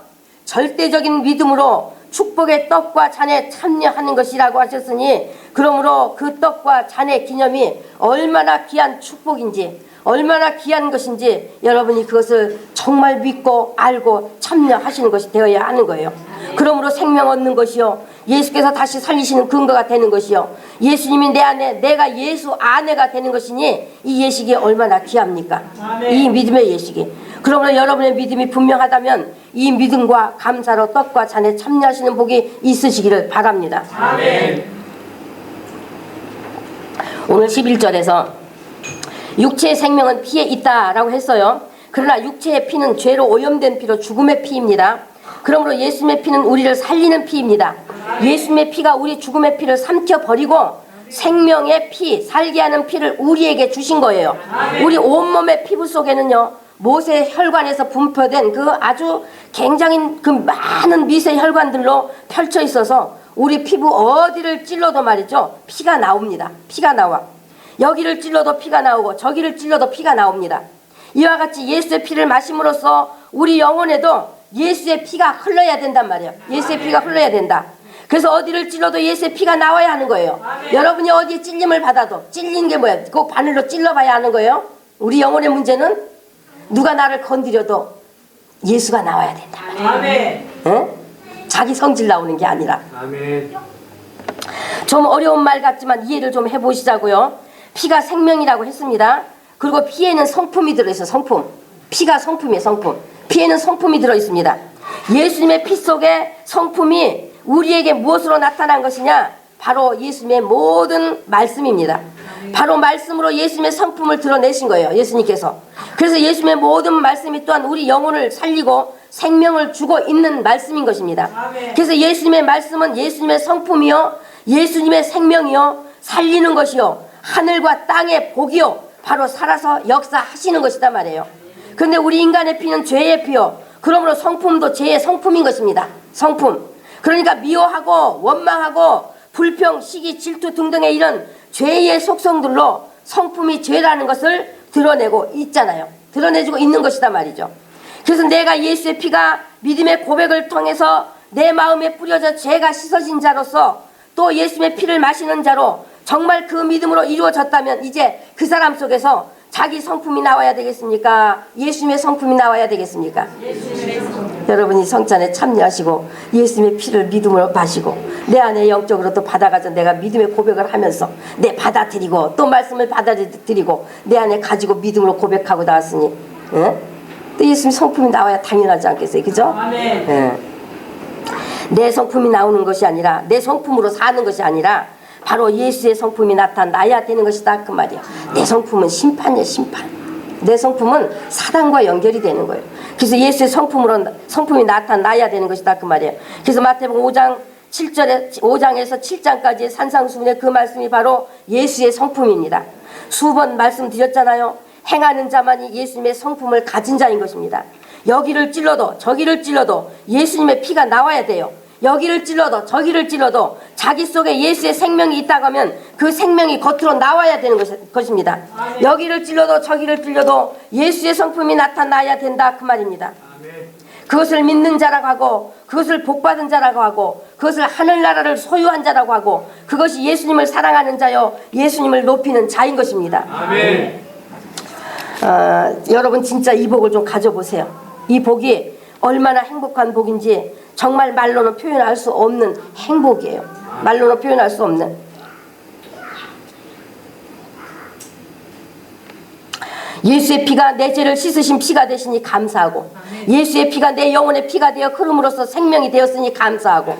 절대적인 믿음으로 축복의 떡과 잔에 참여하는 것이라고 하셨으니 그러므로 그 떡과 잔의 기념이 얼마나 귀한 축복인지 얼마나 귀한 것인지 여러분이 그것을 정말 믿고 알고 참여하시는 것이 되어야 하는 거예요. 그러므로 생명 얻는 것이요 예수께서 다시 살리시는 근거가 되는 것이요 예수님이 내 안에 내가 예수 아내가 되는 것이니 이 예식이 얼마나 귀합니까? 아멘. 이 믿음의 예식이. 그러므로 여러분의 믿음이 분명하다면 이 믿음과 감사로 떡과 잔에 참여하시는 복이 있으시기를 바랍니다. 아멘. 오늘 11절에서 육체의 생명은 피에 있다라고 했어요. 그러나 육체의 피는 죄로 오염된 피로 죽음의 피입니다. 그러므로 예수님의 피는 우리를 살리는 피입니다. 예수님의 피가 우리 죽음의 피를 삼켜버리고 생명의 피, 살게 하는 피를 우리에게 주신 거예요. 우리 온몸의 피부 속에는요 모세 혈관에서 분포된 그 아주 굉장히 그 많은 미세 혈관들로 펼쳐 있어서 우리 피부 어디를 찔러도 말이죠 피가 나옵니다. 피가 나와. 여기를 찔러도 피가 나오고 저기를 찔러도 피가 나옵니다. 이와 같이 예수의 피를 마심으로써 우리 영혼에도 예수의 피가 흘러야 된단 말이에요. 예수의 피가 흘러야 된다. 그래서 어디를 찔러도 예수의 피가 나와야 하는 거예요. 여러분이 어디에 찔림을 받아도 찔린 게 뭐야? 꼭 바늘로 찔러봐야 하는 거예요. 우리 영혼의 문제는 누가 나를 건드려도 예수가 나와야 된다. 아멘. 응? 자기 성질 나오는 게 아니라. 아멘. 좀 어려운 말 같지만 이해를 좀 해보시자고요. 피가 생명이라고 했습니다. 그리고 피에는 성품이 들어있어요. 성품. 피가 성품이에요. 성품. 피에는 성품이 들어있습니다. 예수님의 피 속에 성품이 우리에게 무엇으로 나타난 것이냐? 바로 예수님의 모든 말씀입니다. 바로 말씀으로 예수님의 성품을 드러내신 거예요. 예수님께서. 그래서 예수님의 모든 말씀이 또한 우리 영혼을 살리고 생명을 주고 있는 말씀인 것입니다. 그래서 예수님의 말씀은 예수님의 성품이요, 예수님의 생명이요, 살리는 것이요, 하늘과 땅의 복이요, 바로 살아서 역사하시는 것이다 말이에요. 그런데 우리 인간의 피는 죄의 피요, 그러므로 성품도 죄의 성품인 것입니다. 성품. 그러니까 미워하고 원망하고 불평, 시기, 질투 등등의 이런 죄의 속성들로 성품이 죄라는 것을 드러내고 있잖아요. 드러내주고 있는 것이다 말이죠. 그래서 내가 예수의 피가 믿음의 고백을 통해서 내 마음에 뿌려져 죄가 씻어진 자로서 또 예수의 피를 마시는 자로 정말 그 믿음으로 이루어졌다면 이제 그 사람 속에서 자기 성품이 나와야 되겠습니까? 예수님의 성품이 나와야 되겠습니까? 여러분이 성찬에 참여하시고 예수님의 피를 믿음으로 마시고 내 안에 영적으로 또 받아가서 내가 믿음의 고백을 하면서 내 받아들이고 또 말씀을 받아들이고 내 안에 가지고 믿음으로 고백하고 나왔으니, 예? 또 예수님 성품이 나와야 당연하지 않겠어요? 그죠? 예. 내 성품이 나오는 것이 아니라 내 성품으로 사는 것이 아니라 바로 예수의 성품이 나타나야 되는 것이다 그 말이야. 내 성품은 심판이야, 심판. 내 성품은 사단과 연결이 되는 거예요. 그래서 예수의 성품이 나타나야 되는 것이다 그 말이에요. 그래서 마태복음 5장에서 7장까지의 산상수훈의 그 말씀이 바로 예수의 성품입니다. 수번 말씀드렸잖아요. 행하는 자만이 예수님의 성품을 가진 자인 것입니다. 여기를 찔러도 저기를 찔러도 예수님의 피가 나와야 돼요. 여기를 찔러도 저기를 찔러도 자기 속에 예수의 생명이 있다고 하면 그 생명이 겉으로 나와야 되는 것입니다. 여기를 찔러도 저기를 찔러도 예수의 성품이 나타나야 된다 그 말입니다. 그것을 믿는 자라고 하고 그것을 복받은 자라고 하고 그것을 하늘나라를 소유한 자라고 하고 그것이 예수님을 사랑하는 자요 예수님을 높이는 자인 것입니다. 아멘. 여러분 진짜 이 복을 좀 가져보세요. 이 복이 얼마나 행복한 복인지 정말 말로는 표현할 수 없는 행복이에요. 말로는 표현할 수 없는. 예수의 피가 내 죄를 씻으신 피가 되시니 감사하고 예수의 피가 내 영혼의 피가 되어 흐름으로써 생명이 되었으니 감사하고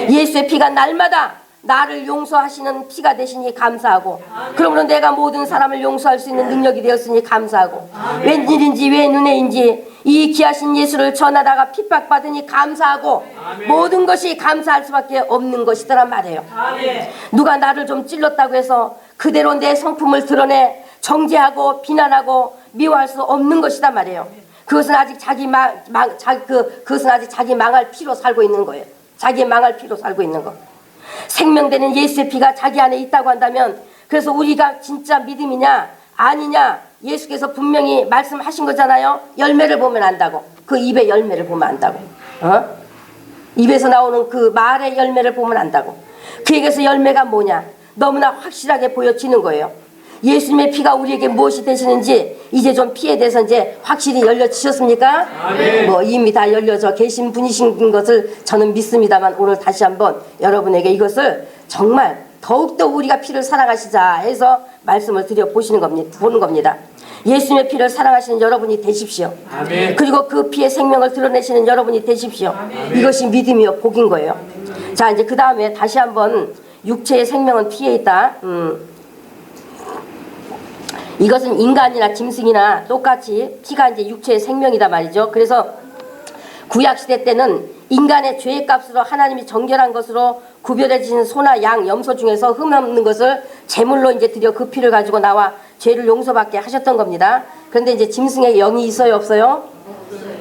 예수의 피가 날마다 나를 용서하시는 피가 되시니 감사하고 그러므로 내가 모든 사람을 용서할 수 있는 능력이 되었으니 감사하고 웬일인지 왜 눈에인지 이 귀하신 예수를 전하다가 핍박받으니 감사하고 모든 것이 감사할 수밖에 없는 것이더란 말이에요. 누가 나를 좀 찔렀다고 해서 그대로 내 성품을 드러내 정죄하고 비난하고 미워할 수 없는 것이단 말이에요. 그것은 아직 그것은 아직 자기 망할 피로 살고 있는 거예요. 자기의 망할 피로 살고 있는 거. 생명되는 예수의 피가 자기 안에 있다고 한다면 그래서 우리가 진짜 믿음이냐 아니냐 예수께서 분명히 말씀하신 거잖아요. 열매를 보면 안다고. 그 입의 열매를 보면 안다고. 입에서 나오는 그 말의 열매를 보면 안다고. 그에게서 열매가 뭐냐 너무나 확실하게 보여지는 거예요. 예수님의 피가 우리에게 무엇이 되시는지 이제 좀 피에 대해서 이제 확실히 열려지셨습니까? 뭐 이미 다 열려져 계신 분이신 것을 저는 믿습니다만 오늘 다시 한번 여러분에게 이것을 정말 더욱더 우리가 피를 사랑하시자 해서 말씀을 보는 겁니다. 예수님의 피를 사랑하시는 여러분이 되십시오. 아멘. 그리고 그 피의 생명을 드러내시는 여러분이 되십시오. 아멘. 이것이 믿음이요 복인 거예요. 자 이제 그 다음에 다시 한번 육체의 생명은 피에 있다. 이것은 인간이나 짐승이나 똑같이 피가 이제 육체의 생명이다 말이죠. 그래서 구약시대 때는 인간의 죄의 값으로 하나님이 정결한 것으로 구별해지신 소나 양, 염소 중에서 흠없는 것을 제물로 이제 드려 그 피를 가지고 나와 죄를 용서받게 하셨던 겁니다. 그런데 이제 짐승의 영이 있어요, 없어요?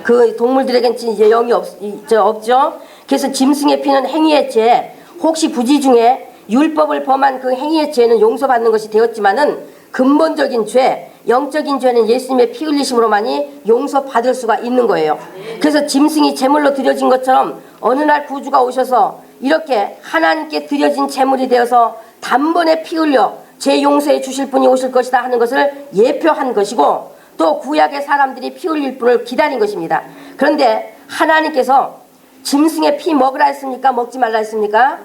그 동물들에겐 이제 영이 없죠. 그래서 짐승의 피는 행위의 죄, 혹시 부지 중에 율법을 범한 그 행위의 죄는 용서받는 것이 되었지만은 근본적인 죄, 영적인 죄는 예수님의 피 흘리심으로만이 용서받을 수가 있는 거예요. 그래서 짐승이 제물로 드려진 것처럼 어느 날 구주가 오셔서 이렇게 하나님께 드려진 제물이 되어서 단번에 피 흘려 죄 용서해 주실 분이 오실 것이다 하는 것을 예표한 것이고 또 구약의 사람들이 피 흘릴 분을 기다린 것입니다. 그런데 하나님께서 짐승의 피 먹으라 했습니까? 먹지 말라 했습니까?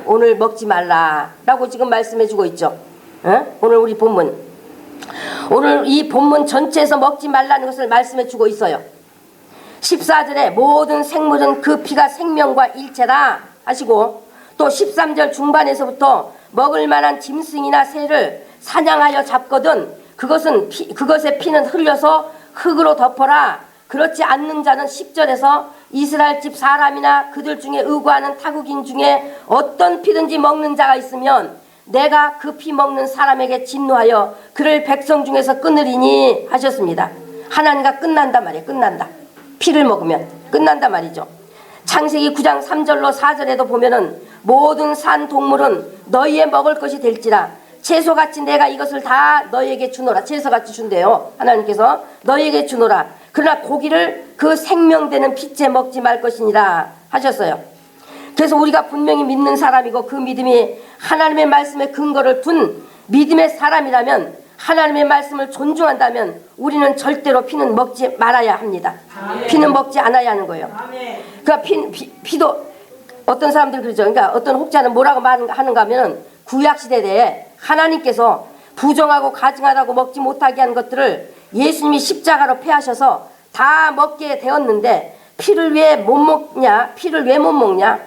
오늘 먹지 말라라고 지금 말씀해 주고 있죠. 오늘 우리 본문 오늘 이 본문 전체에서 먹지 말라는 것을 말씀해 주고 있어요. 14절에 모든 생물은 그 피가 생명과 일체라 하시고 또 13절 중반에서부터 먹을 만한 짐승이나 새를 사냥하여 잡거든 그것의 피는 흘려서 흙으로 덮어라. 그렇지 않는 자는 10절에서 이스라엘 집 사람이나 그들 중에 의구하는 타국인 중에 어떤 피든지 먹는 자가 있으면 내가 그 피 먹는 사람에게 진노하여 그를 백성 중에서 끊으리니 하셨습니다. 하나님과 끝난다 말이에요. 끝난다. 피를 먹으면 끝난다 말이죠. 창세기 9장 3절로 4절에도 보면은 모든 산 동물은 너희의 먹을 것이 될지라 채소같이 내가 이것을 다 너희에게 주노라. 채소같이 준대요. 하나님께서 너희에게 주노라. 그러나 고기를 그 생명되는 피째 먹지 말 것이니라 하셨어요. 그래서 우리가 분명히 믿는 사람이고 그 믿음이 하나님의 말씀에 근거를 둔 믿음의 사람이라면 하나님의 말씀을 존중한다면 우리는 절대로 피는 먹지 말아야 합니다. 피는 먹지 않아야 하는 거예요. 그러니까 피도 어떤 사람들 그러죠. 그러니까 어떤 혹자는 뭐라고 하는가 하면은 구약시대에 하나님께서 부정하고 가증하다고 먹지 못하게 한 것들을 예수님이 십자가로 패하셔서 다 먹게 되었는데 피를 왜 못 먹냐? 피를 왜 못 먹냐?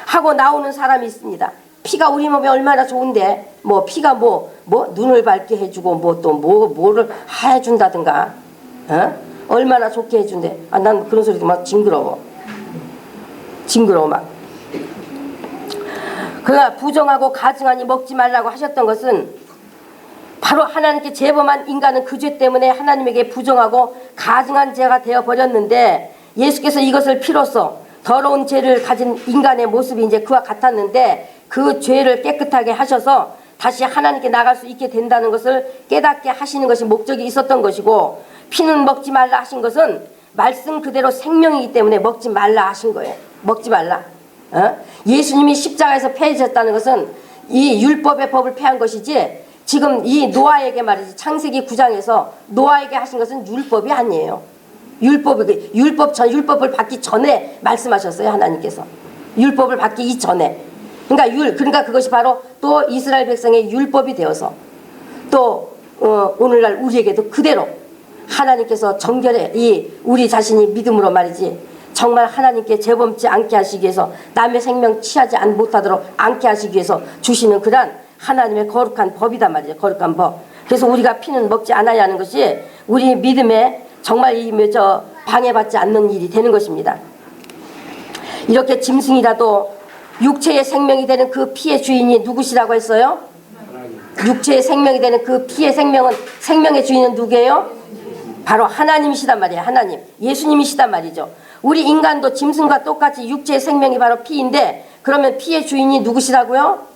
하고 나오는 사람이 있습니다. 피가 우리 몸에 얼마나 좋은데 뭐 피가 뭐 눈을 밝게 해주고 뭐를 해준다든가 얼마나 좋게 해준대. 난 그런 소리 막 징그러워 막. 그가 부정하고 가증하니 먹지 말라고 하셨던 것은 바로 하나님께 제범한 인간은 그 죄 때문에 하나님에게 부정하고 가증한 죄가 되어버렸는데 예수께서 이것을 피로써 더러운 죄를 가진 인간의 모습이 이제 그와 같았는데 그 죄를 깨끗하게 하셔서 다시 하나님께 나갈 수 있게 된다는 것을 깨닫게 하시는 것이 목적이 있었던 것이고 피는 먹지 말라 하신 것은 말씀 그대로 생명이기 때문에 먹지 말라 하신 거예요. 먹지 말라. 예수님이 십자가에서 패하셨다는 것은 이 율법의 법을 패한 것이지 지금 이 노아에게 말이지 창세기 9장에서 노아에게 하신 것은 율법이 아니에요. 율법을 받기 전에 말씀하셨어요. 하나님께서 율법을 받기 이전에. 그러니까 그것이 바로 또 이스라엘 백성의 율법이 되어서 또 오늘날 우리에게도 그대로 하나님께서 정결해 우리 자신이 믿음으로 말이지 정말 하나님께 재범치 않게 하시기 위해서 남의 생명 취하지 못하도록 않게 하시기 위해서 주시는 그런 하나님의 거룩한 법이단 말이죠. 거룩한 법. 그래서 우리가 피는 먹지 않아야 하는 것이 우리 믿음에 정말 방해받지 않는 일이 되는 것입니다. 이렇게 짐승이라도 육체의 생명이 되는 그 피의 주인이 누구시라고 했어요? 육체의 생명이 되는 그 피의 생명의 주인은 누구예요? 바로 하나님이시단 말이에요. 하나님. 예수님이시단 말이죠. 우리 인간도 짐승과 똑같이 육체의 생명이 바로 피인데 그러면 피의 주인이 누구시라고요?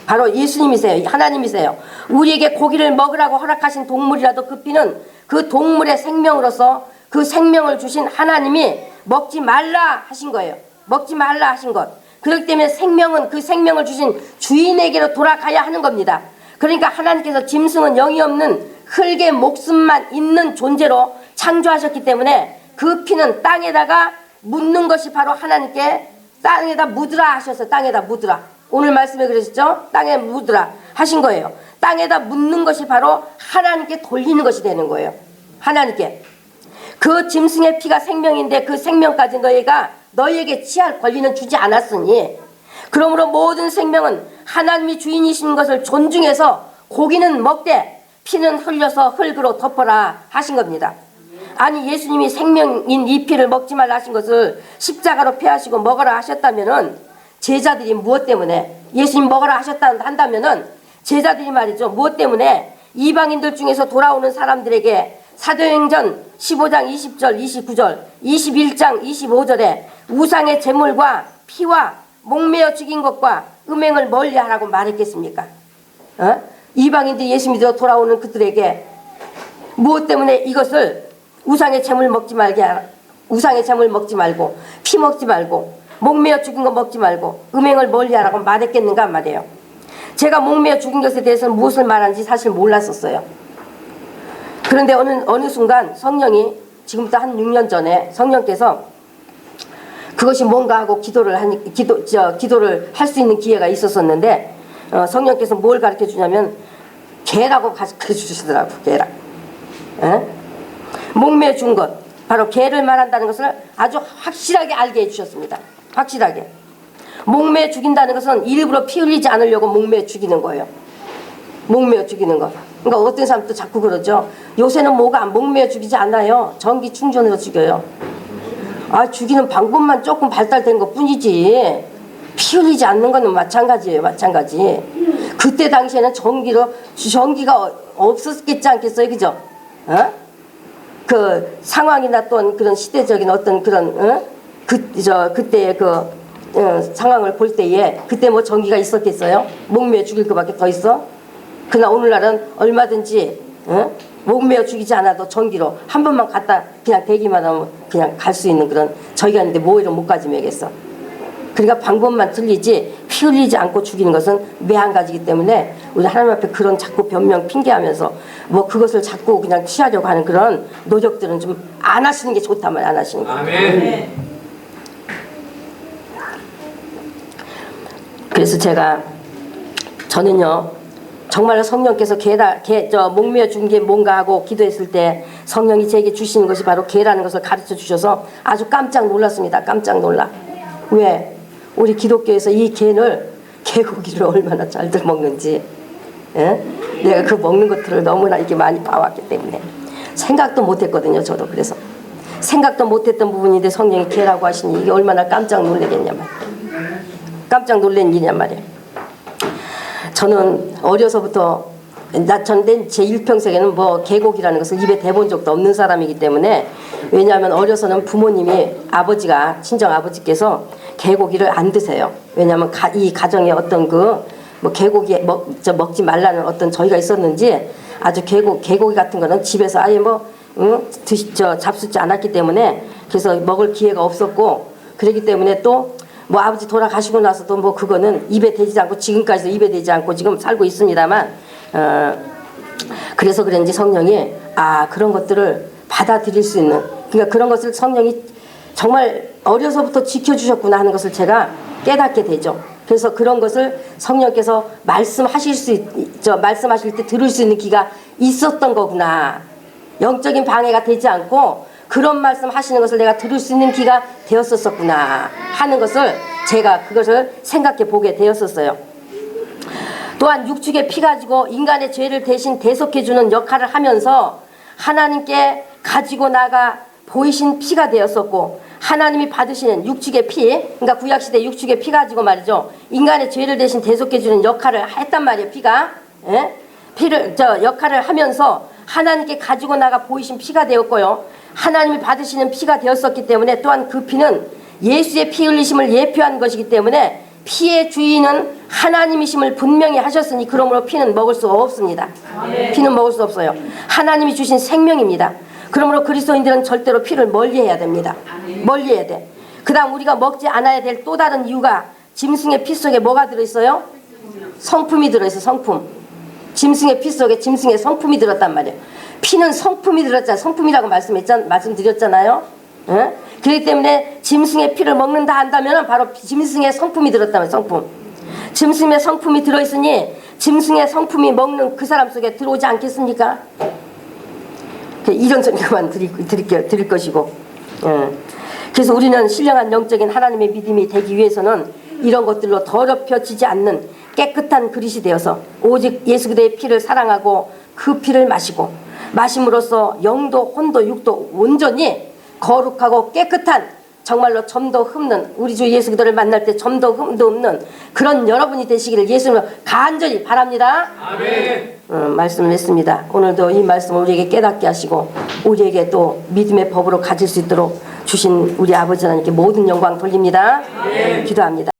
바로 예수님이세요. 하나님이세요. 우리에게 고기를 먹으라고 허락하신 동물이라도 그 피는 그 동물의 생명으로서 그 생명을 주신 하나님이 먹지 말라 하신 거예요. 먹지 말라 하신 것. 그렇기 때문에 생명은 그 생명을 주신 주인에게로 돌아가야 하는 겁니다. 그러니까 하나님께서 짐승은 영이 없는 흙의 목숨만 있는 존재로 창조하셨기 때문에 그 피는 땅에다가 묻는 것이 바로 하나님께 땅에다 묻으라 하셔서 땅에다 묻으라. 오늘 말씀에 그러셨죠? 땅에 묻으라 하신 거예요. 땅에다 묻는 것이 바로 하나님께 돌리는 것이 되는 거예요. 하나님께. 그 짐승의 피가 생명인데 그 생명까지 너희에게 취할 권리는 주지 않았으니 그러므로 모든 생명은 하나님이 주인이신 것을 존중해서 고기는 먹되 피는 흘려서 흙으로 덮어라 하신 겁니다. 아니 예수님이 생명인 이 피를 먹지 말라 하신 것을 십자가로 패하시고 먹으라 하셨다면은 제자들이 무엇 때문에 예수님 먹으라 한다면은 제자들이 말이죠. 무엇 때문에 이방인들 중에서 돌아오는 사람들에게 사도행전 15장 20절 29절 21장 25절에 우상의 제물과 피와 목매어 죽인 것과 음행을 멀리하라고 말했겠습니까? 이방인들이 예수 믿어 돌아오는 그들에게 무엇 때문에 이것을 우상의 제물 먹지 말고 피 먹지 말고 목매어 죽인 거 먹지 말고 음행을 멀리하라고 말했겠는가 말이에요. 제가 목매어 죽인 것에 대해서는 무엇을 말하는지 사실 몰랐었어요. 그런데 어느 순간 성령이 지금부터 한 6년 전에 성령께서 그것이 뭔가 하고 기도를 할 수 있는 기회가 있었었는데 성령께서 뭘 가르쳐 주냐면 개라고 가르쳐 주시더라고. 개라. 목매어 죽은 것 바로 개를 말한다는 것을 아주 확실하게 알게 해주셨습니다. 확실하게. 목매어 죽인다는 것은 일부러 피 흘리지 않으려고 목매어 죽이는 거예요. 목매어 죽이는 거. 그러니까 어떤 사람도 자꾸 그러죠. 요새는 뭐가 목매어 죽이지 않아요. 전기 충전으로 죽여요. 아, 죽이는 방법만 조금 발달된 것 뿐이지 피 흘리지 않는 거는 마찬가지예요. 마찬가지. 그때 당시에는 전기가 없었겠지 않겠어요. 그죠? 어? 그 상황이나 또는 그런 시대적인 어떤 그런 그때의 상황을 볼 때에 그때 뭐 전기가 있었겠어요? 목매어 죽일 것밖에 더 있어? 그러나 오늘날은 얼마든지 목매어 죽이지 않아도 전기로 한 번만 갖다 그냥 대기만 하면 그냥 갈 수 있는 그런 저희가 있는데 뭐이로 못 가지매겠어. 그러니까 방법만 틀리지 피 흘리지 않고 죽이는 것은 매한가지이기 때문에 우리 하나님 앞에 그런 자꾸 변명 핑계하면서 뭐 그것을 자꾸 그냥 취하려고 하는 그런 노력들은 좀 안 하시는 게 좋단 말이야. 안 하시는 거. 아멘. 그래서 저는요 정말로 성령께서 목매어 준 게 뭔가 하고 기도했을 때 성령이 제게 주시는 것이 바로 개라는 것을 가르쳐 주셔서 아주 깜짝 놀랐습니다. 깜짝 놀라. 왜? 우리 기독교에서 이 개고기를 얼마나 잘들 먹는지, 예? 내가 그 먹는 것들을 너무나 이렇게 많이 봐왔기 때문에 생각도 못했거든요. 저도 그래서 생각도 못했던 부분인데 성령이 개라고 하시니 이게 얼마나 깜짝 놀라겠냐 말이야. 깜짝 놀란 일이란 말이에요. 저는 어려서부터 저는 제 일평생에는 뭐 개고기라는 것을 입에 대본 적도 없는 사람이기 때문에 왜냐하면 어려서는 부모님이 친정 아버지께서 개고기를 안 드세요. 왜냐하면 이 가정에 어떤 뭐 개고기 먹지 말라는 어떤 저희가 있었는지 아주 개고기 같은 거는 집에서 아예 잡수지 않았기 때문에 그래서 먹을 기회가 없었고 그렇기 때문에 또 뭐 아버지 돌아가시고 나서도 뭐 그거는 입에 대지 않고 지금까지도 입에 대지 않고 지금 살고 있습니다만 그래서 그런지 성령이 그런 것들을 받아들일 수 있는 그러니까 그런 것을 성령이 정말 어려서부터 지켜주셨구나 하는 것을 제가 깨닫게 되죠. 그래서 그런 것을 성령께서 말씀하실 때 들을 수 있는 귀가 있었던 거구나. 영적인 방해가 되지 않고 그런 말씀 하시는 것을 내가 들을 수 있는 귀가 되었었구나 하는 것을 제가 그것을 생각해 보게 되었었어요. 또한 육축의 피 가지고 인간의 죄를 대신 대속해 주는 역할을 하면서 하나님께 가지고 나가 보이신 피가 되었었고 하나님이 받으시는 육축의 피, 그러니까 구약시대 육축의 피 가지고 말이죠. 인간의 죄를 대신 대속해 주는 역할을 했단 말이에요. 피가. 예? 역할을 하면서 하나님께 가지고 나가 보이신 피가 되었고요. 하나님이 받으시는 피가 되었었기 때문에 또한 그 피는 예수의 피 흘리심을 예표한 것이기 때문에 피의 주인은 하나님이심을 분명히 하셨으니 그러므로 피는 먹을 수 없습니다. 피는 먹을 수 없어요. 하나님이 주신 생명입니다. 그러므로 그리스도인들은 절대로 피를 멀리해야 됩니다. 멀리해야 돼. 그 다음 우리가 먹지 않아야 될 또 다른 이유가 짐승의 피 속에 뭐가 들어있어요? 성품이 들어있어요. 성품. 짐승의 피 속에 짐승의 성품이 들었단 말이에요. 피는 성품이 들었잖아요. 성품이라고 말씀드렸잖아요. 예? 그렇기 때문에 짐승의 피를 먹는다 한다면 바로 짐승의 성품이 들었다면 성품. 짐승의 성품이 들어있으니 짐승의 성품이 먹는 그 사람 속에 들어오지 않겠습니까? 이런 설교만 드릴 것이고. 그래서 우리는 신령한 영적인 하나님의 믿음이 되기 위해서는 이런 것들로 더럽혀지지 않는 깨끗한 그릇이 되어서 오직 예수 그리스도의 피를 사랑하고 그 피를 마심으로써 영도 혼도 육도 온전히 거룩하고 깨끗한 정말로 점도 흠는 우리 주 예수 그리스도를 만날 때 점도 흠도 없는 그런 여러분이 되시기를 예수님으로 간절히 바랍니다. 아멘. 말씀을 했습니다. 오늘도 이 말씀을 우리에게 깨닫게 하시고 우리에게 또 믿음의 법으로 가질 수 있도록 주신 우리 아버지 하나님께 모든 영광 돌립니다. 기도합니다.